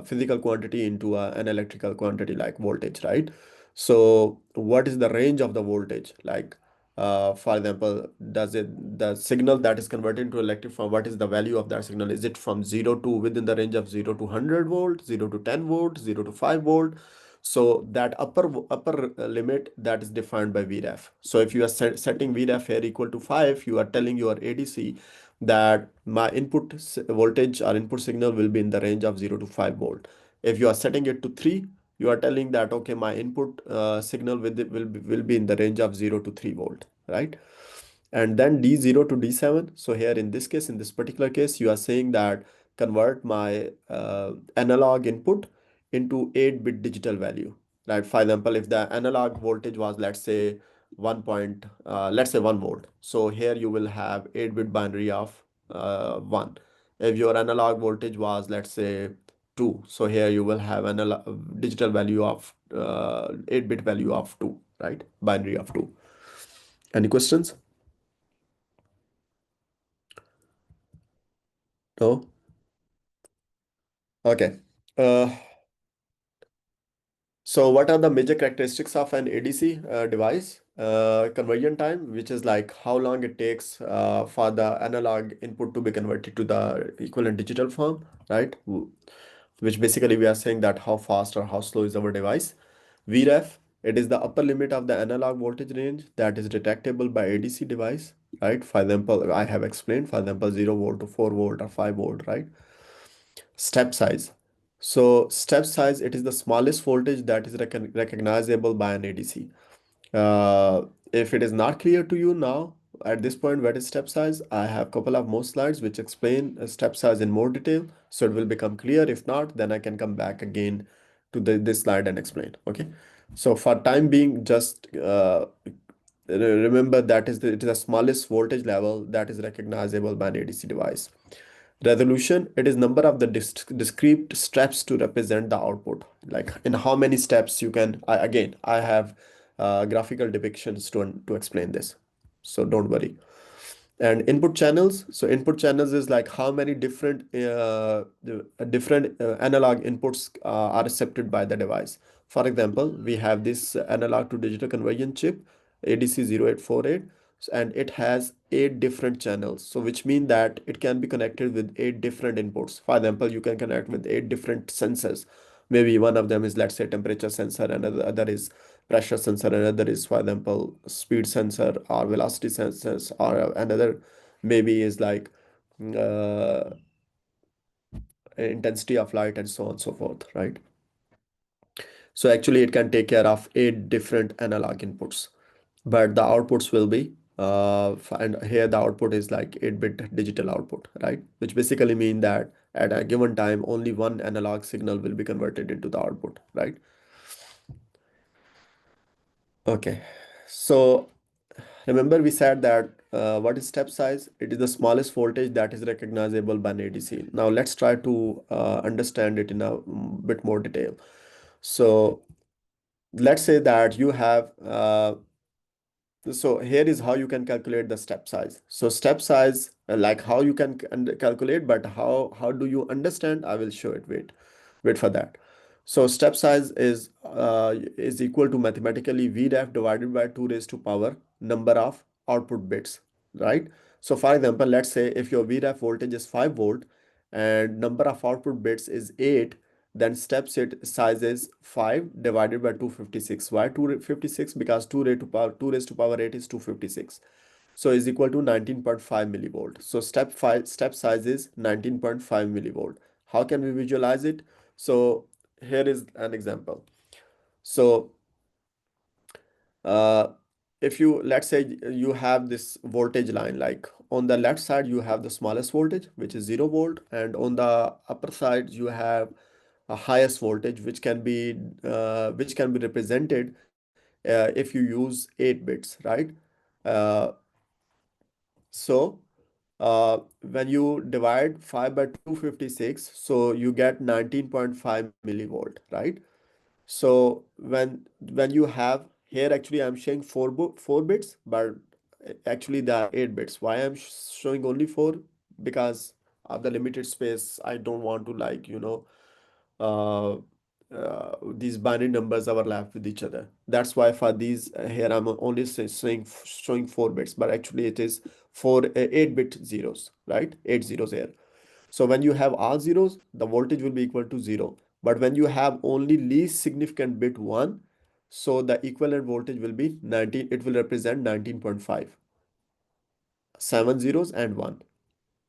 physical quantity into an electrical quantity like voltage, right? So what is the range of the voltage? Like For example, the signal that is converted into electric form, what is the value of that signal? Is it from 0 to within the range of 0 to 100 volt, 0 to 10 volt, 0 to 5 volt? So that upper limit that is defined by VREF. So if you are setting VREF here equal to 5, you are telling your ADC that my input voltage or input signal will be in the range of 0 to 5 volt. If you are setting it to 3, you are telling that okay, my input signal will be in the range of 0 to 3 volt, right? And then D0 to D7. So here in this case, in this particular case, you are saying that convert my analog input into 8-bit digital value, right? For example, if the analog voltage was, let's say, 1 volt. So here you will have 8-bit binary of 1. If your analog voltage was, let's say, 2, so here you will have analog digital value of 8-bit value of 2, right? Binary of 2. Any questions? No? Okay. Uh, so what are the major characteristics of an ADC device? Conversion time, which is like how long it takes for the analog input to be converted to the equivalent digital form, right? Which basically we are saying that how fast or how slow is our device. VREF, it is the upper limit of the analog voltage range that is detectable by ADC device, right? For example, I have explained, for example, 0 volt to 4 volt or 5 volt, right? Step size. So step size, it is the smallest voltage that is recognizable by an ADC. Uh, if it is not clear to you now, at this point, what is step size? I have couple of more slides which explain step size in more detail, so it will become clear. If not, then I can come back again to this slide and explain. Okay. So for time being, just remember that it is the smallest voltage level that is recognizable by an ADC device. Resolution, it is number of the discrete steps to represent the output. Like in how many steps you can, again, I have graphical depictions to explain this. So don't worry. And input channels. So input channels is like how many different analog inputs are accepted by the device. For example, we have this analog to digital conversion chip, ADC0848, and it has 8 different channels. So which mean that it can be connected with 8 different inputs. For example, you can connect with 8 different sensors. Maybe one of them is, let's say, temperature sensor, and other is pressure sensor, another is, for example, speed sensor or velocity sensors, or another maybe is like uh, intensity of light, and so on and so forth, right? So actually it can take care of 8 different analog inputs, but the outputs will be and here the output is like 8-bit digital output, right? Which basically mean that at a given time only one analog signal will be converted into the output, right? Okay, so remember we said that what is step size? It is the smallest voltage that is recognizable by an ADC. Now let's try to understand it in a bit more detail. So let's say that you have so here is how you can calculate the step size. So step size, like how you can calculate, but how do you understand? I will show it. Wait for that. So step size is equal to mathematically VREF divided by 2 raised to power number of output bits, right? So for example, let's say if your VREF voltage is 5 volt and number of output bits is 8, then step set size is 5 divided by 256. Why 256? Because 2 raised to power 8 is 256. So is equal to 19.5 millivolt. So step size is 19.5 millivolt. How can we visualize it? So here is an example. So uh, if you, let's say you have this voltage line, like on the left side you have the smallest voltage, which is 0 volt, and on the upper side you have a highest voltage, which can be represented if you use 8 bits, right? uh, so when you divide 5 by 256, so you get 19.5 millivolt, right? So when you have here, actually I'm showing 4 bits, but actually there are 8 bits. Why I'm showing only 4? Because of the limited space, I don't want to, like, uh, these binary numbers overlap with each other. That's why for these here I'm only showing 4 bits, but actually it is 8-bit zeros, right? 8 zeros here. So when you have all zeros, the voltage will be equal to 0. But when you have only least significant bit 1, so the equivalent voltage will be 19. It will represent 19.5. 7 zeros and 1.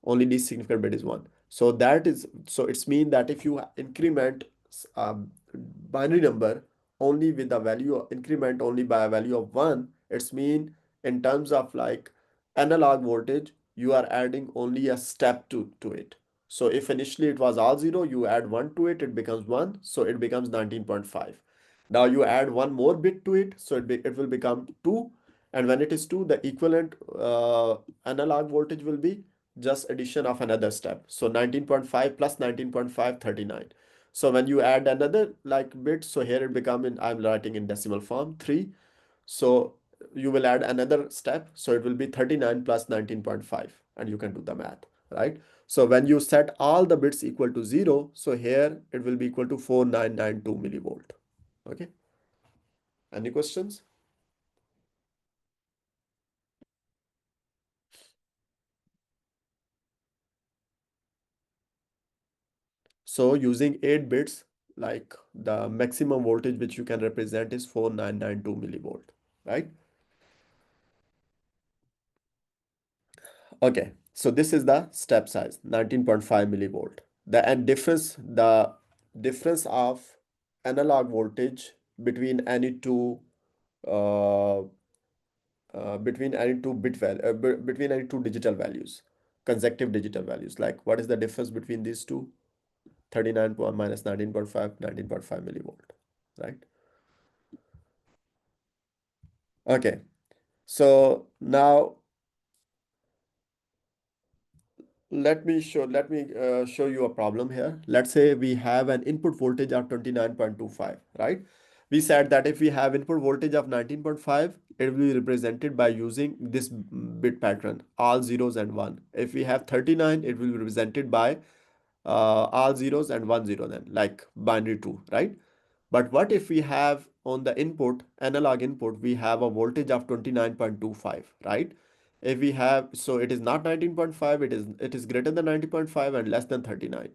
Only least significant bit is 1. So that is, so it's mean that if you increment binary number only with the value increment only by a value of 1, it's mean in terms of like analog voltage, you are adding only a step to it. So if initially it was all 0, you add 1 to it, it becomes 1, so it becomes 19.5. Now you add one more bit to it, so it will become 2, and when it is 2, the equivalent analog voltage will be just addition of another step. So 19.5 plus 19.5, 39. So when you add another like bit, so here it become in, I'm writing in decimal form, 3. So you will add another step, so it will be 39 plus 19.5, and you can do the math, right? So when you set all the bits equal to 0, so here it will be equal to 4992 millivolt. Okay, any questions? So using 8 bits, like the maximum voltage which you can represent is 4992 millivolt, right? Okay, so this is the step size, 19.5 millivolt. The difference of analog voltage between any two uh, between any two digital values, consecutive digital values. Like what is the difference between these two? 39 minus 19.5, 19.5 millivolt, right? Okay, so now let me show you a problem here. Let's say we have an input voltage of 29.25, right? We said that if we have input voltage of 19.5, it will be represented by using this bit pattern, all zeros and one. If we have 39, it will be represented by all zeros and 1 0, then like binary 2, right? But what if we have on the input, analog input, we have a voltage of 29.25, right? If we have, so it is not 19.5, it is greater than 90.5 and less than 39.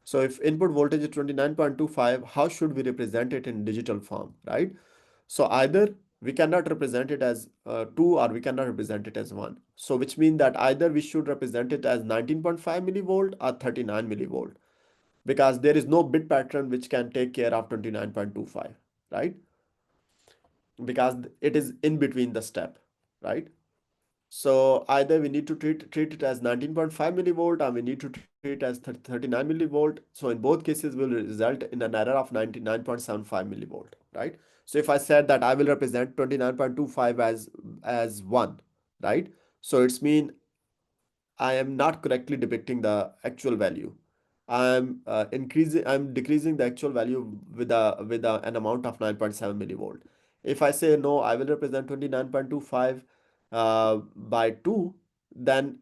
So if input voltage is 29.25, how should we represent it in digital form, right? So either we cannot represent it as 2, or we cannot represent it as 1. So which means that either we should represent it as 19.5 millivolt or 39 millivolt, because there is no bit pattern which can take care of 29.25, right? Because it is in between the step, right? So either we need to treat it as 19.5 millivolt, or we need to treat it as 39 millivolt. So in both cases will result in an error of 99.75 millivolt, right? So if I said that I will represent 29.25 as 1, right? So it's mean I am not correctly depicting the actual value. I'm decreasing the actual value with an amount of 9.7 millivolt. If I say no, I will represent 29.25 by 2, then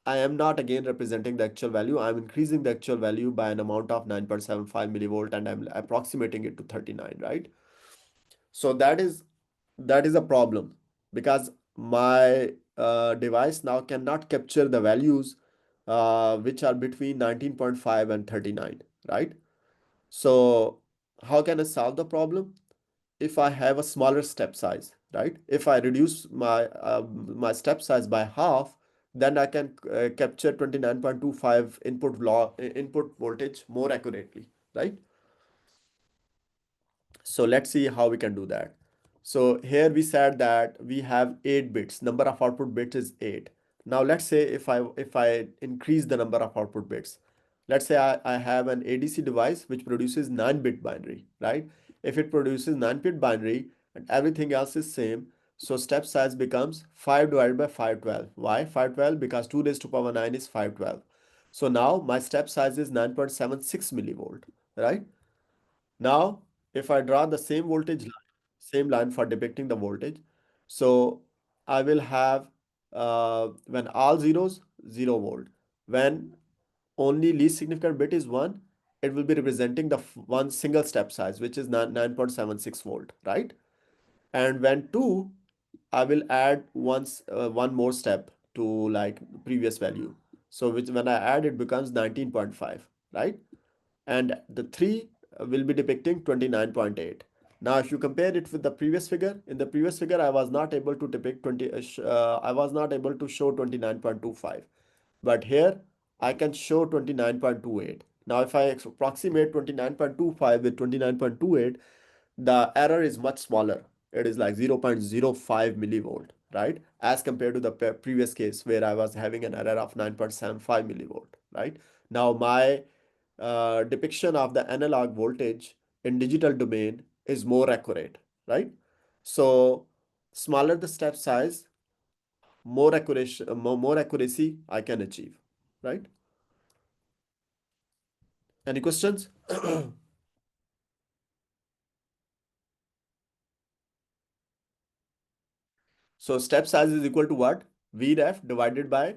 I am not again representing the actual value. I'm increasing the actual value by an amount of 9.75 millivolt, and I'm approximating it to 39, right? So that is a problem, because my device now cannot capture the values which are between 19.5 and 39, right? So how can I solve the problem? If I have a smaller step size, right? If I reduce my step size by half, then I can capture 29.25 input voltage more accurately, right? So let's see how we can do that. So here we said that we have 8 bits. Number of output bits is 8. Now let's say if I increase the number of output bits. Let's say I have an ADC device which produces 9-bit binary, right? If it produces 9-bit binary and everything else is same, so step size becomes 5 divided by 512. Why 512? Because 2 raised to power 9 is 512. So now my step size is 9.76 millivolt, right? Now, if I draw the same voltage line, same line for depicting the voltage, so I will have when all zeros, 0 volt. When only least significant bit is 1, it will be representing the one single step size, which is 9.76 volt, right? And when 2, I will add one more step to like previous value. So which when I add, it becomes 19.5, right? And the 3 will be depicting 29.8. Now, if you compare it with the previous figure, in the previous figure, I was not able to depict I was not able to show 29.25. But here, I can show 29.28. Now, if I approximate 29.25 with 29.28, the error is much smaller. It is like 0.05 millivolt, right? As compared to the previous case where I was having an error of 9.75 millivolt, right? Now, my depiction of the analog voltage in digital domain is more accurate, right? So smaller the step size, more accuracy I can achieve, right? Any questions? So step size is equal to what? Vref divided by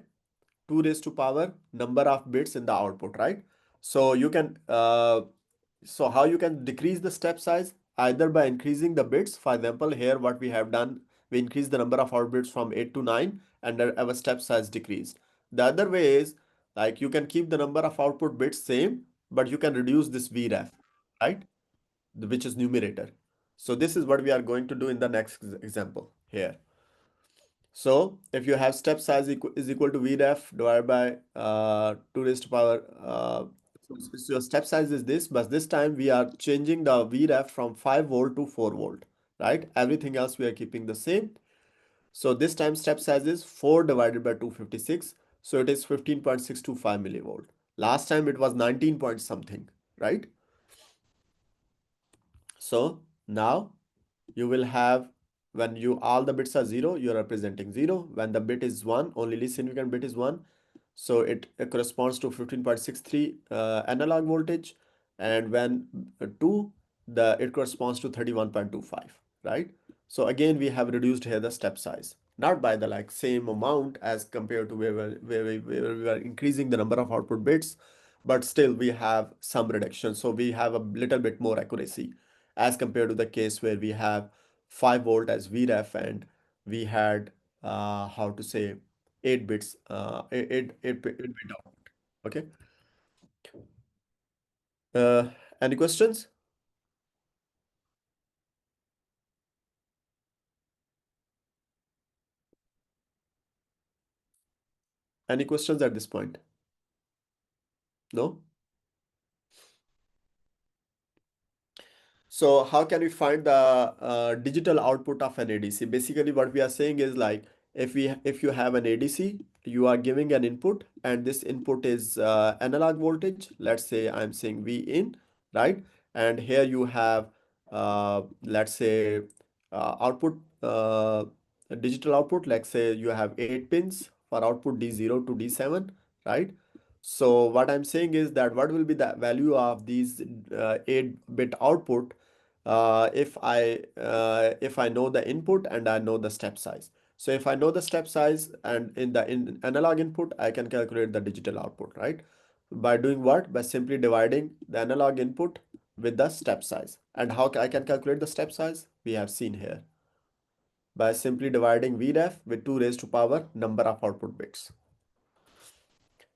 2 raised to power number of bits in the output, right? So you can so how you can decrease the step size? Either by increasing the bits. For example, here what we have done, we increased the number of out bits from 8 to 9 and our step size decreased. The other way is like you can keep the number of output bits same, but you can reduce this vref, right? Which is numerator. So this is what we are going to do in the next example here. So if you have step size is equal to vref divided by 2 raised to power, so your step size is this, but this time we are changing the vref from 5 volt to 4 volt, right? Everything else we are keeping the same. So this time step size is 4 divided by 256, so it is 15.625 millivolt. Last time it was 19 point something, right? So now you will have, when you all the bits are 0, you're representing 0. When the bit is 1, only least significant bit is 1, so it corresponds to 15.63 analog voltage. And when 2, it corresponds to 31.25, right? So again we have reduced here the step size, not by the like same amount as compared to where we are increasing the number of output bits, but still we have some reduction, so we have a little bit more accuracy as compared to the case where we have 5 volt as vref and we had how to say 8 bits 8 bit output. Okay. uh, any questions? Any questions at this point? No. So how can we find the digital output of an ADC? Basically, what we are saying is like if you have an ADC, you are giving an input, and this input is analog voltage. Let's say I'm saying V in, right? And here you have let's say output digital output. Let's say you have 8 pins for output D0 to D7, right? So what I'm saying is that what will be the value of these 8-bit output if I know the input and I know the step size. So if I know the step size and in analog input, I can calculate the digital output, right? By doing what? By simply dividing the analog input with the step size. And how I can calculate the step size? We have seen here by simply dividing VREF with 2 raised to power number of output bits.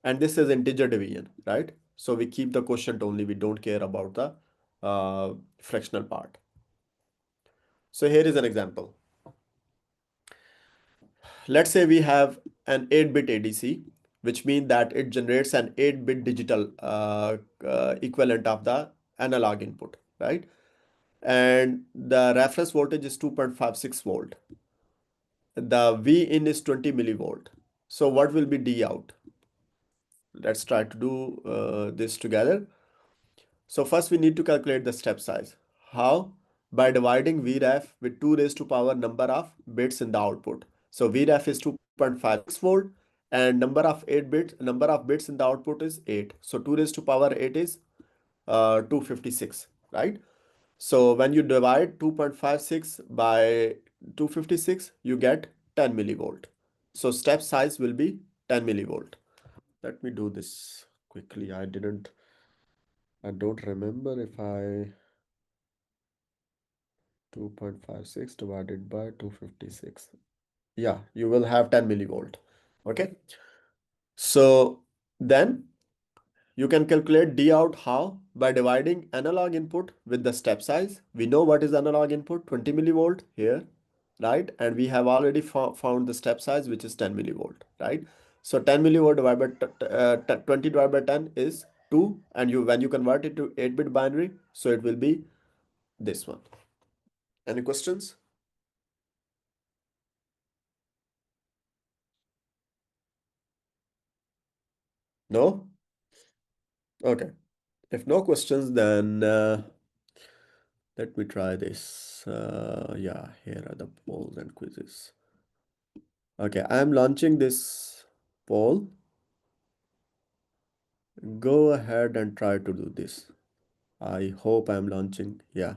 And this is integer division, right? So we keep the quotient only, we don't care about the fractional part. So here is an example. Let's say we have an 8-bit ADC, which means that it generates an 8-bit digital equivalent of the analog input, right? And the reference voltage is 2.56 volt. The V in is 20 millivolt. So what will be D out? Let's try to do this together. So first we need to calculate the step size. How? By dividing VREF with 2 raised to power number of bits in the output. So VREF is 2.56 volt and number of bits in the output is 8. So 2 raised to power 8 is 256, right? So when you divide 2.56 by 256, you get 10 millivolt. So step size will be 10 millivolt. Let me do this quickly. I didn't I don't remember if I 2.56 divided by 256. Yeah, you will have 10 millivolt. Okay. So then you can calculate D out how? By dividing analog input with the step size. We know what is analog input, 20 millivolt here, right? And we have already found the step size, which is 10 millivolt, right? So 10 millivolt divided by 20 divided by 10 is 2. And when you convert it to 8-bit binary, so it will be this one. Any questions? No? Okay. If no questions, then let me try this. Yeah, here are the polls and quizzes. Okay, I am launching this poll. Go ahead and try to do this. I hope I'm launching. Yeah.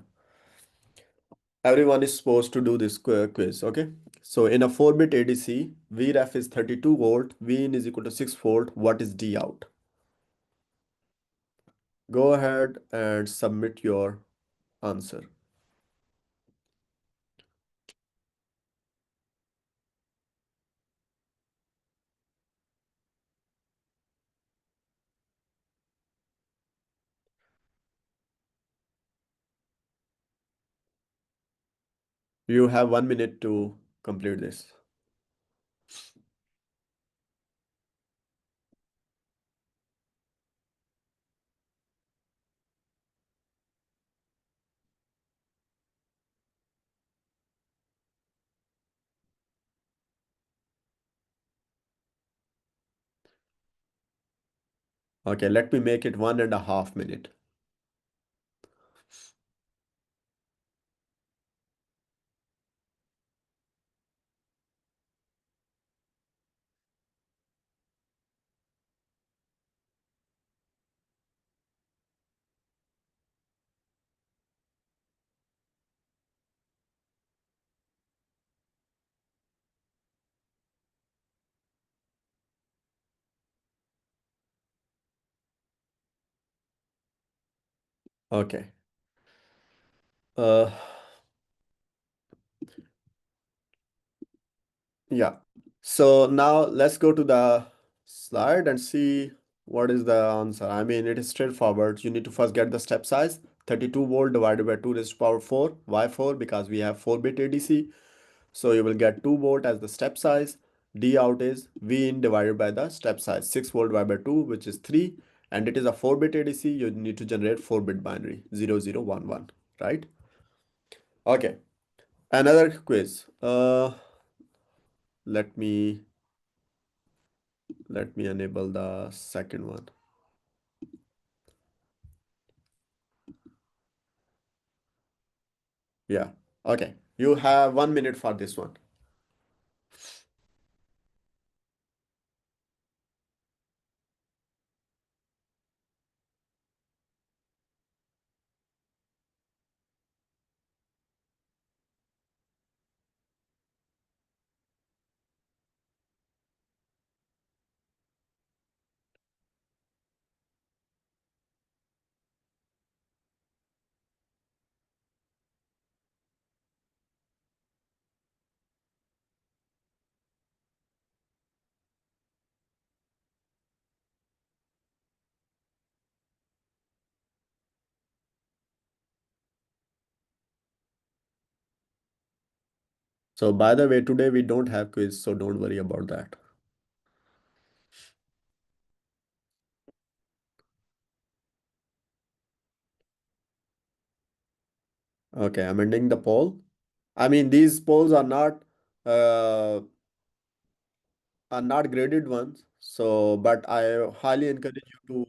Everyone is supposed to do this quiz, okay? So in a 4-bit ADC, Vref is 32 volt, Vin is equal to 6 volt. What is D out? Go ahead and submit your answer. You have 1 minute to complete this. Okay, let me make it 1.5 minute. Okay. Uh, yeah. So now let's go to the slide and see what is the answer. I mean, it is straightforward. You need to first get the step size. 32 volt divided by 2 raised to power 4. Why 4? Because we have 4-bit ADC. So you will get 2 volt as the step size. D out is V in divided by the step size. 6 volt divided by 2, which is 3. And it is a 4-bit ADC. You need to generate 4-bit binary 0011, right? Okay. Another quiz. Let me enable the second one. Yeah. Okay. You have 1 minute for this one. So by the way, today we don't have quiz, so don't worry about that. Okay, I'm ending the poll. I mean, these polls uh, are not graded ones. So, but I highly encourage you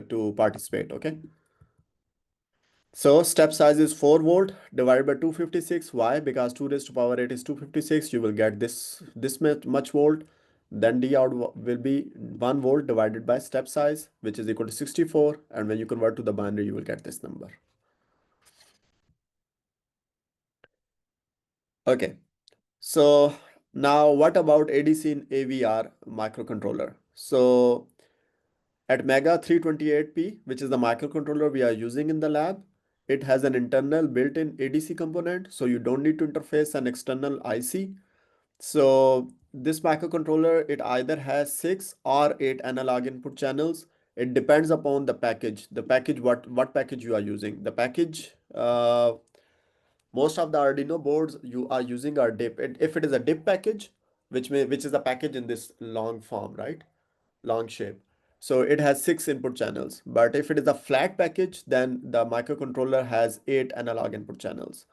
to participate. Okay. So step size is 4 volt divided by 256. Why? Because 2 raised to power 8 is 256. You will get this much volt. Then D out will be 1 volt divided by step size, which is equal to 64. And when you convert to the binary, you will get this number. Okay. So now what about ADC in AVR microcontroller? So ATmega328P, which is the microcontroller we are using in the lab, it has an internal built-in ADC component, so you don't need to interface an external IC. So this microcontroller, it either has 6 or 8 analog input channels. It depends upon the package. What package you are using. The package, most of the Arduino boards you are using are DIP. If it is a DIP package, which is a package in this long form, right? Long shape. So it has 6 input channels. But if it is a flat package, then the microcontroller has 8 analog input channels.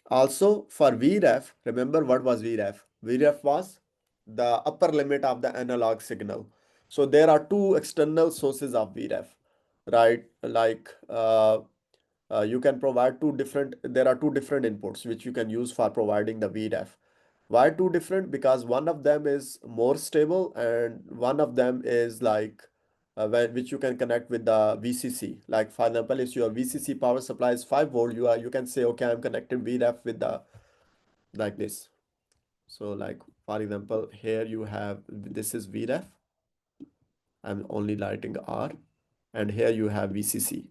Also, for VREF, remember what was VREF? VREF was the upper limit of the analog signal. So there are two external sources of VREF, right? Like you can provide there are two different inputs which you can use for providing the VREF. Why two different? Because one of them is more stable and one of them is like which you can connect with the VCC. Like for example, if your VCC power supply is 5 volt, you can say, okay, I'm connecting VREF with the like this. So like for example, here you have this is VREF. I'm only lighting R, and here you have VCC.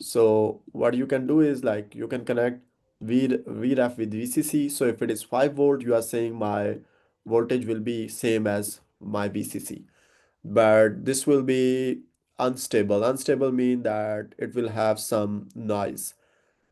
So what you can do is like you can connect VREF with VCC. So if it is 5 volt, you are saying my voltage will be same as my VCC. But this will be unstable. Unstable mean that it will have some noise.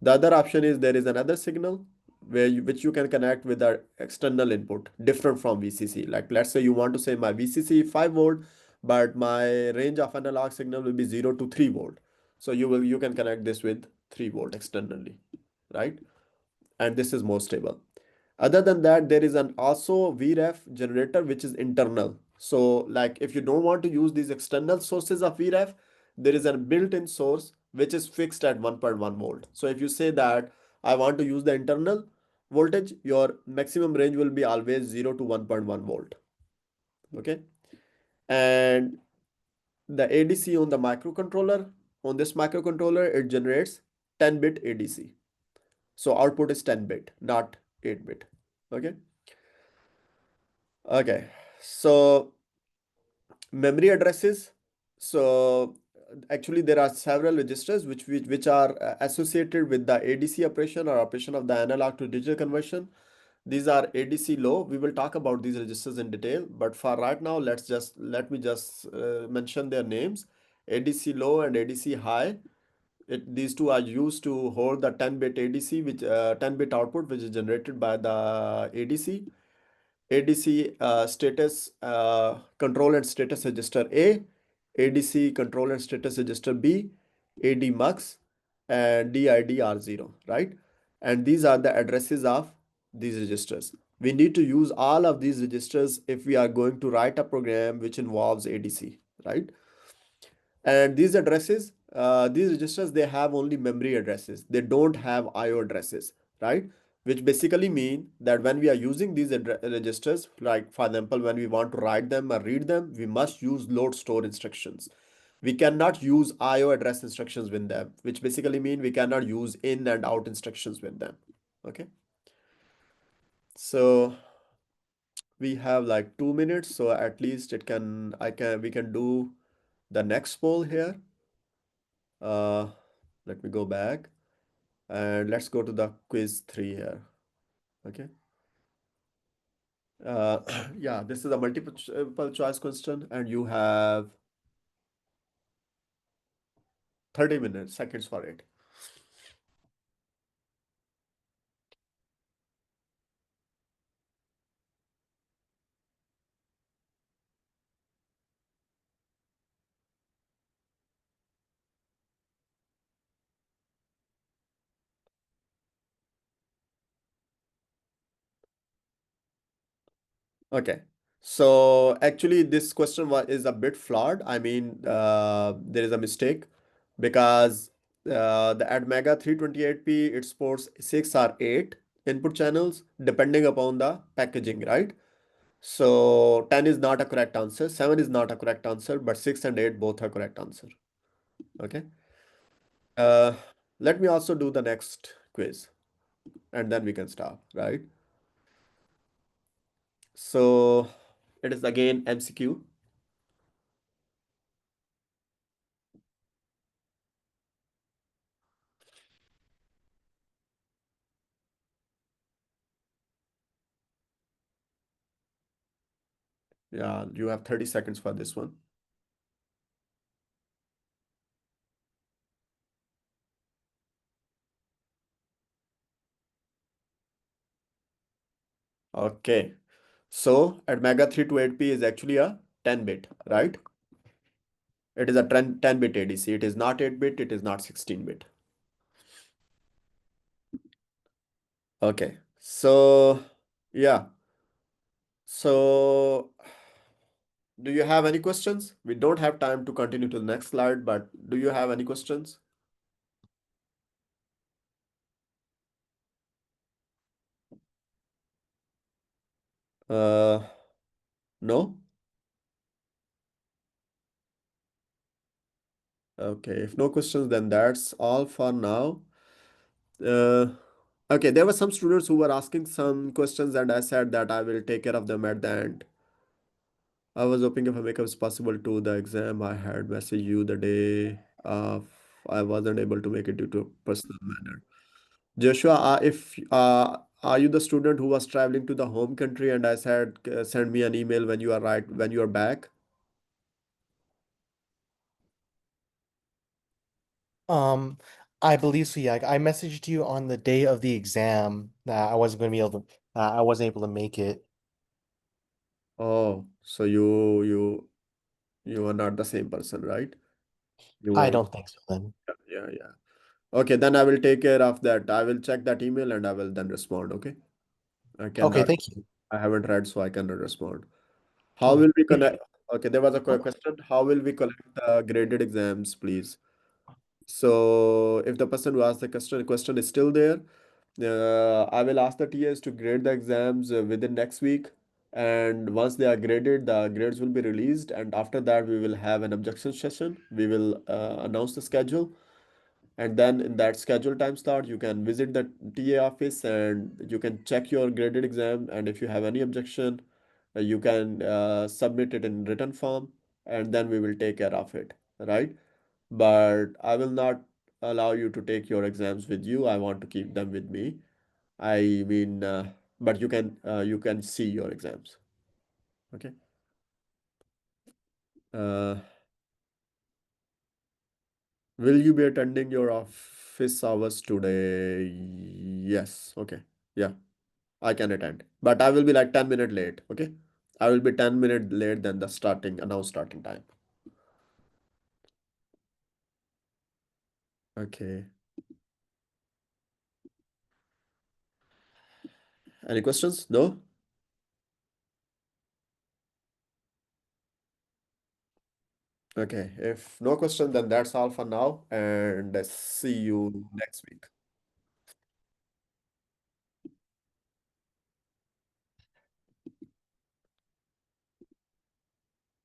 The other option is there is another signal which you can connect with the external input different from VCC. Like let's say you want to say my VCC 5 volt, but my range of analog signal will be 0 to 3 volt. So you can connect this with 3 volt externally, right? And this is more stable. Other than that, there is an also VREF generator which is internal. So like if you don't want to use these external sources of VREF, there is a built-in source which is fixed at 1.1 volt. So if you say that I want to use the internal voltage, your maximum range will be always 0 to 1.1 volt. Okay. And the ADC on the microcontroller, on this microcontroller, it generates 10-bit ADC. So output is 10-bit, not 8-bit. Okay. Okay. So memory addresses. So actually there are several registers which are associated with the ADC operation or operation of the analog to digital conversion. These are ADC low. We will talk about these registers in detail, but for right now, let me just mention their names. ADC low and ADC high. These two are used to hold the 10-bit ADC, which 10-bit output, which is generated by the ADC. ADC status control and status register A, ADC control and status register B, ADMUX, and DIDR0, right? And these are the addresses of these registers. We need to use all of these registers if we are going to write a program which involves ADC, right? And these addresses, these registers, they have only memory addresses. They don't have IO addresses, right? Which basically mean that when we are using these registers, like for example, when we want to write them or read them, we must use load store instructions. We cannot use IO address instructions with them, which basically mean we cannot use in and out instructions with them. Okay. So we have like 2 minutes, so at least we can do the next poll here. Uh, Let me go back and let's go to the quiz 3 here. Okay. Uh, yeah, this is a multiple choice question and you have 30 minutes, seconds for it. Okay. So actually this question is a bit flawed. I mean, there is a mistake because the ATmega 328P, it supports 6 or 8 input channels depending upon the packaging, right? So 10 is not a correct answer, 7 is not a correct answer, but 6 and 8 both are correct answer. Okay. Uh, Let me also do the next quiz and then we can stop, right? So it is again MCQ. Yeah, you have 30 seconds for this one. Okay. So ATmega 328P is actually a 10-bit, right? It is a 10-bit ADC. It is not 8-bit, it is not 16-bit. Okay. So yeah. So do you have any questions? We don't have time to continue to the next slide, but do you have any questions? Uh, no? Okay, if no questions, then that's all for now. Uh, okay, there were some students who were asking some questions, and I said that I will take care of them at the end. I was hoping if I make it possible to the exam, I had messaged you the day of I wasn't able to make it due to a personal matter. Joshua, if are you the student who was traveling to the home country and I said send me an email when you are when you are back? Um, I believe so. Yeah, I messaged you on the day of the exam that I wasn't going to be able to. I wasn't able to make it. Oh, so you are not the same person, right? You I were, don't think so then. yeah, yeah. Okay, then I will take care of that. I will check that email and I will then respond. Okay. I Okay, cannot, thank you. I haven't read, so I cannot respond. How Okay. will we connect? Okay, there was a question. How will we collect the graded exams, please? So if the person who asked the question is still there, I will ask the TAs to grade the exams within next week. And once they are graded, the grades will be released. And after that, we will have an objection session. We will announce the schedule. And then in that schedule time slot, you can visit the TA office and you can check your graded exam. And if you have any objection, you can submit it in written form, and then we will take care of it, right? But I will not allow you to take your exams with you. I want to keep them with me. I mean, but you can see your exams. Okay. Uh, will you be attending your office hours today? Yes. Okay. Yeah, I can attend, but I will be like 10 minutes late. Okay. I will be 10 minutes late than the announced starting time. Okay. Any questions? No? Okay. If no question, then that's all for now, and see you next week.